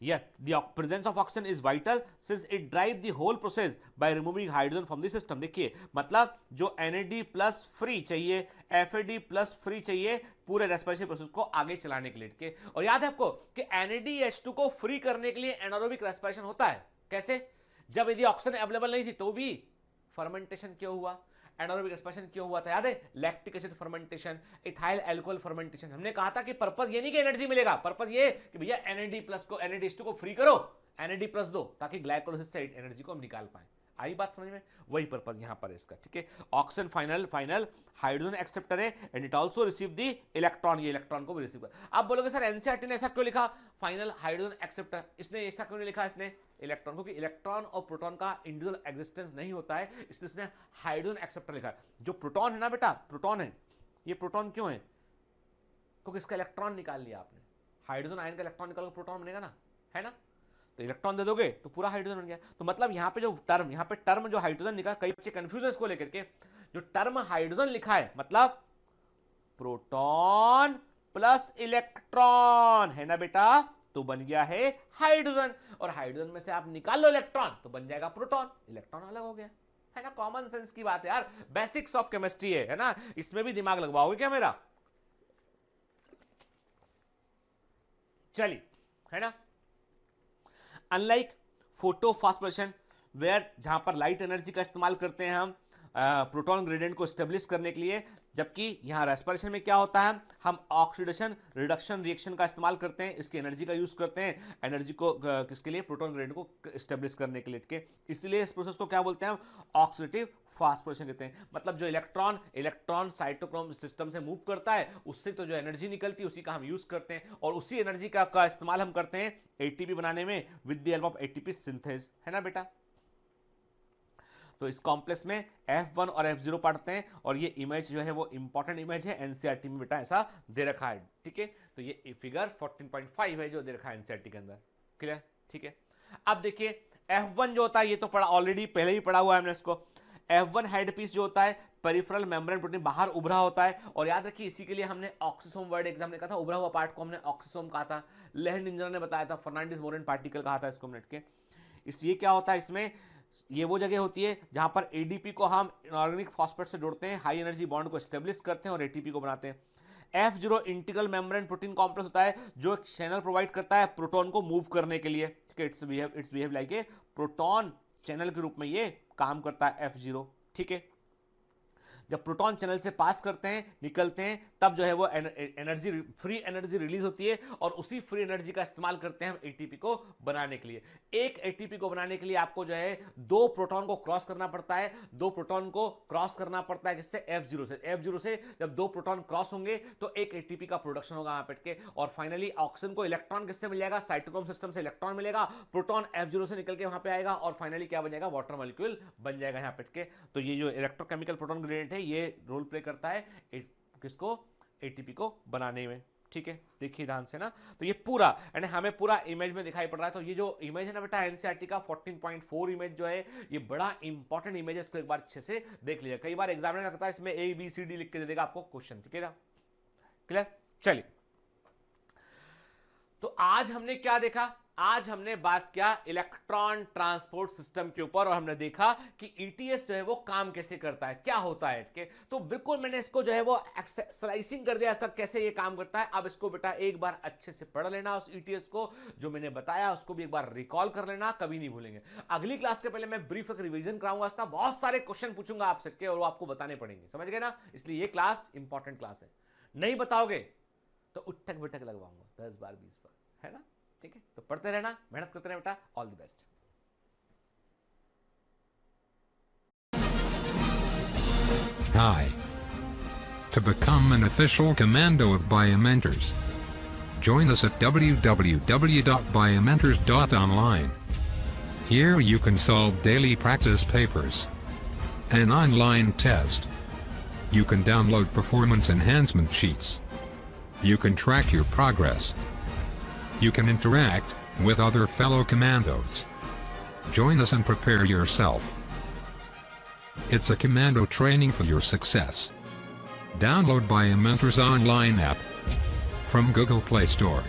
[SPEAKER 2] Yes, the presence of oxygen is vital since it drives the whole process by removing hydrogen from the system. देखिए मतलब जो NAD प्लस फ्री चाहिए, FAD प्लस फ्री चाहिए पूरे रेस्पिरेशन प्रोसेस को आगे चलाने के लिए के। और याद है आपको कि NADH2 को फ्री करने के लिए एनारोबिक रेस्पिरेशन होता है। कैसे? जब यदि ऑक्सीजन अवेलेबल नहीं थी तो भी फर्मेंटेशन क्यों हुआ, एनारोबिक रेस्पिरेशन क्यों हुआ था? याद है? Lactic acid fermentation, ethyl alcohol fermentation. हमने कहा था कि पर्पस ये नहीं कि एनर्जी मिलेगा, पर्पस ये कि भैया NAD प्लस को NADH2 को फ्री करो, NAD प्लस दो ताकि ग्लाइकोलाइसिस से एनर्जी को हम निकाल पाए। आई बात समझ में? वही पर्पस यहां पर है इसका, ठीक है। ऑक्सीजन फाइनल हाइड्रोजन एक्सेप्टर है and it also receive the electron, ये इलेक्ट्रॉन को भी रिसीव कर। आप बोलोगे सर एनसीईआरटी ने ऐसा क्यों लिखा फाइनल हाइड्रोजन एक्सेप्टर, इसने ऐसा क्यों नहीं लिखा इसने इलेक्ट्रॉन, क्योंकि इलेक्ट्रॉन और प्रोटॉन का इंडिविजुअल एग्जिस्टेंस नहीं होता है, इसलिए इसने हाइड्रोजन एक्सेप्टर लिखा है। जो प्रोटॉन है ना बेटा, प्रोटॉन है, ये प्रोटॉन क्यों है? क्योंकि इसका इलेक्ट्रॉन निकाल लिया आपने, हाइड्रोजन आयन का इलेक्ट्रॉन निकाल प्रोटॉन बनेगा ना, है ना? तो इलेक्ट्रॉन दे दोगे तो पूरा हाइड्रोजन बन गया। तो मतलब यहाँ पे जो टर्म जो हाइड्रोजन लिखा, कई बच्चे कंफ्यूज है इसको लेकर के, जो टर्म हाइड्रोजन लिखा है मतलब प्रोटॉन प्लस इलेक्ट्रॉन है ना बेटा, तो बन गया है हाइड्रोजन। और हाइड्रोजन में से आप निकाल लो इलेक्ट्रॉन तो बन जाएगा प्रोटॉन, इलेक्ट्रॉन अलग हो गया, है ना? कॉमन सेंस की बात है यार, बेसिक्स ऑफ केमिस्ट्री है ना? इसमें भी दिमाग लगवाओगे क्या मेरा? चलिए, है ना? अनलाइक फोटोफॉस्फोरेशन वेयर जहां पर लाइट एनर्जी का इस्तेमाल करते हैं हम प्रोटॉन ग्रेडियंट को स्टेब्लिश करने के लिए, जबकि यहां रेस्पिरेशन में क्या होता है, हम ऑक्सीडेशन रिडक्शन रिएक्शन का इस्तेमाल करते हैं, इसकी एनर्जी का यूज करते हैं, एनर्जी को किसके लिए? प्रोटॉन ग्रेडियंट को स्टेब्लिश करने के लिए। इसलिए इस प्रोसेस को क्या बोलते हैं? ऑक्सीडेटिव फास्फोरेशन कहते हैं। मतलब जो इलेक्ट्रॉन साइटोक्रोम सिस्टम से मूव करता है, उससे तो जो एनर्जी निकलती है उसी का हम यूज करते हैं, और उसी एनर्जी का इस्तेमाल हम करते हैं एटीपी बनाने में with the help of ATP synthase, है ना बेटा? तो इस कॉम्प्लेक्स में F1 और F0 पढ़ते हैं, और ये इमेज जो है वो इंपॉर्टेंट इमेज है, एनसीईआरटी में बेटा ऐसा दे रखा है, ठीक है? तो ये फिगर 14.5 है जो दे रखा है एनसीईआरटी के अंदर, क्लियर? ठीक है। अब देखिए F1 जो होता है, ये तो पढ़ा ऑलरेडी, पहले ही पढ़ा हुआ है हमने इसको। F1 हेड पीस जो होता है पेरिफेरल मेम्ब्रेन प्रोटीन बाहर उभरा होता है, और याद रखिए इसी के लिए हमने ऑक्सीसोम वर्ड एग्जाम में कहा था, उभरा हुआ पार्ट को हमने ऑक्सीसोम कहा था, लेहन निंजर ने बताया था, फर्नांडिस मोरेन पार्टिकल कहा था इसको मिनट के। इसलिए क्या होता है इसमें, ये वो जगह होती है जहां पर एडीपी को हम इनऑर्गेनिक फॉस्फेट से जोड़ते हैं, हाई एनर्जी बॉन्ड को एस्टेब्लिश करते हैं और एटीपी को बनाते हैं। F0 integral membrane protein complex होता है जो एक चैनल प्रोवाइड करता है प्रोटॉन को मूव करने के लिए, ठीक है? It's behave like a proton channel के रूप में ये काम करता है F0, ठीक है? जब प्रोटॉन चैनल से पास करते हैं, निकलते हैं, तब जो है वो एनर्जी, फ्री एनर्जी रिलीज होती है, और उसी फ्री एनर्जी का इस्तेमाल करते हैं हम एटीपी को बनाने के लिए। एक एटीपी को बनाने के लिए आपको जो है 2 प्रोटॉन को क्रॉस करना पड़ता है, 2 प्रोटॉन को क्रॉस करना पड़ता है किससे? F0 से जब 2 प्रोटॉन क्रॉस होंगे तो एक एटीपी का प्रोडक्शन होगा वहां पे, और फाइनली ऑक्सीजन को इलेक्ट्रॉन किससे मिल जाएगा? साइटोक्रोम सिस्टम से इलेक्ट्रॉन मिलेगा, प्रोटॉन F0 से निकल के वहां पे आएगा, और फाइनली क्या बन जाएगा? वाटर मॉलिक्यूल बन जाएगा यहाँ पे। तो ये जो इलेक्ट्रोकेमिकल प्रोटॉन ग्रेडियंट है ये रोल प्ले करता है किसको? एटीपी को बनाने में, ठीक है? देखिए ध्यान से ना, तो ये पूरा यानी हमें पूरा इमेज में दिखाई पड़ रहा है। तो ये जो इमेज है ना बेटा एनसीईआरटी का 14.4 इमेज जो है, ये बड़ा इंपॉर्टेंट इमेज है, इसको एक बार अच्छे से देख लीजिए। कई बार एग्जामिनर करता है इसमें ABCD लिख के दे देगा आपको क्वेश्चन, ठीक है ना? क्लियर? चलिए, तो आज हमने क्या देखा? आज हमने बात किया इलेक्ट्रॉन ट्रांसपोर्ट सिस्टम के ऊपर, और हमने देखा कि ईटीएस जो है वो काम कैसे करता है, क्या होता है, ठीक है? तो बिल्कुल मैंने इसको जो है वो स्लाइसिंग कर दिया इसका, कैसे ये काम करता है। अब इसको बेटा एक बार अच्छे से पढ़ लेना, उस ईटीएस को जो मैंने बताया उसको भी एक बार रिकॉल कर लेना, कभी नहीं भूलेंगे। अगली क्लास के पहले मैं ब्रीफ एक रिवीजन कराऊंगा इसका, बहुत सारे क्वेश्चन पूछूंगा आपसे के, और वो आपको बताने पड़ेंगे, समझ गए ना? इसलिए ये क्लास इंपॉर्टेंट क्लास है, नहीं बताओगे तो उठक बिठक लगवाऊंगा 10 बार 20 बार, है ना? ठीक है, तो पढ़ते रहना, मेहनत करते रहना बेटा। All the best.
[SPEAKER 4] Hi. To become an official commando of Biomentors, join us at www.biomentors.online. Here you can solve daily practice papers, an online test. You can download performance enhancement sheets. You can track your progress. You can interact with other fellow commandos. Join us and prepare yourself. It's a commando training for your success. Download Biomentors online app from Google Play Store.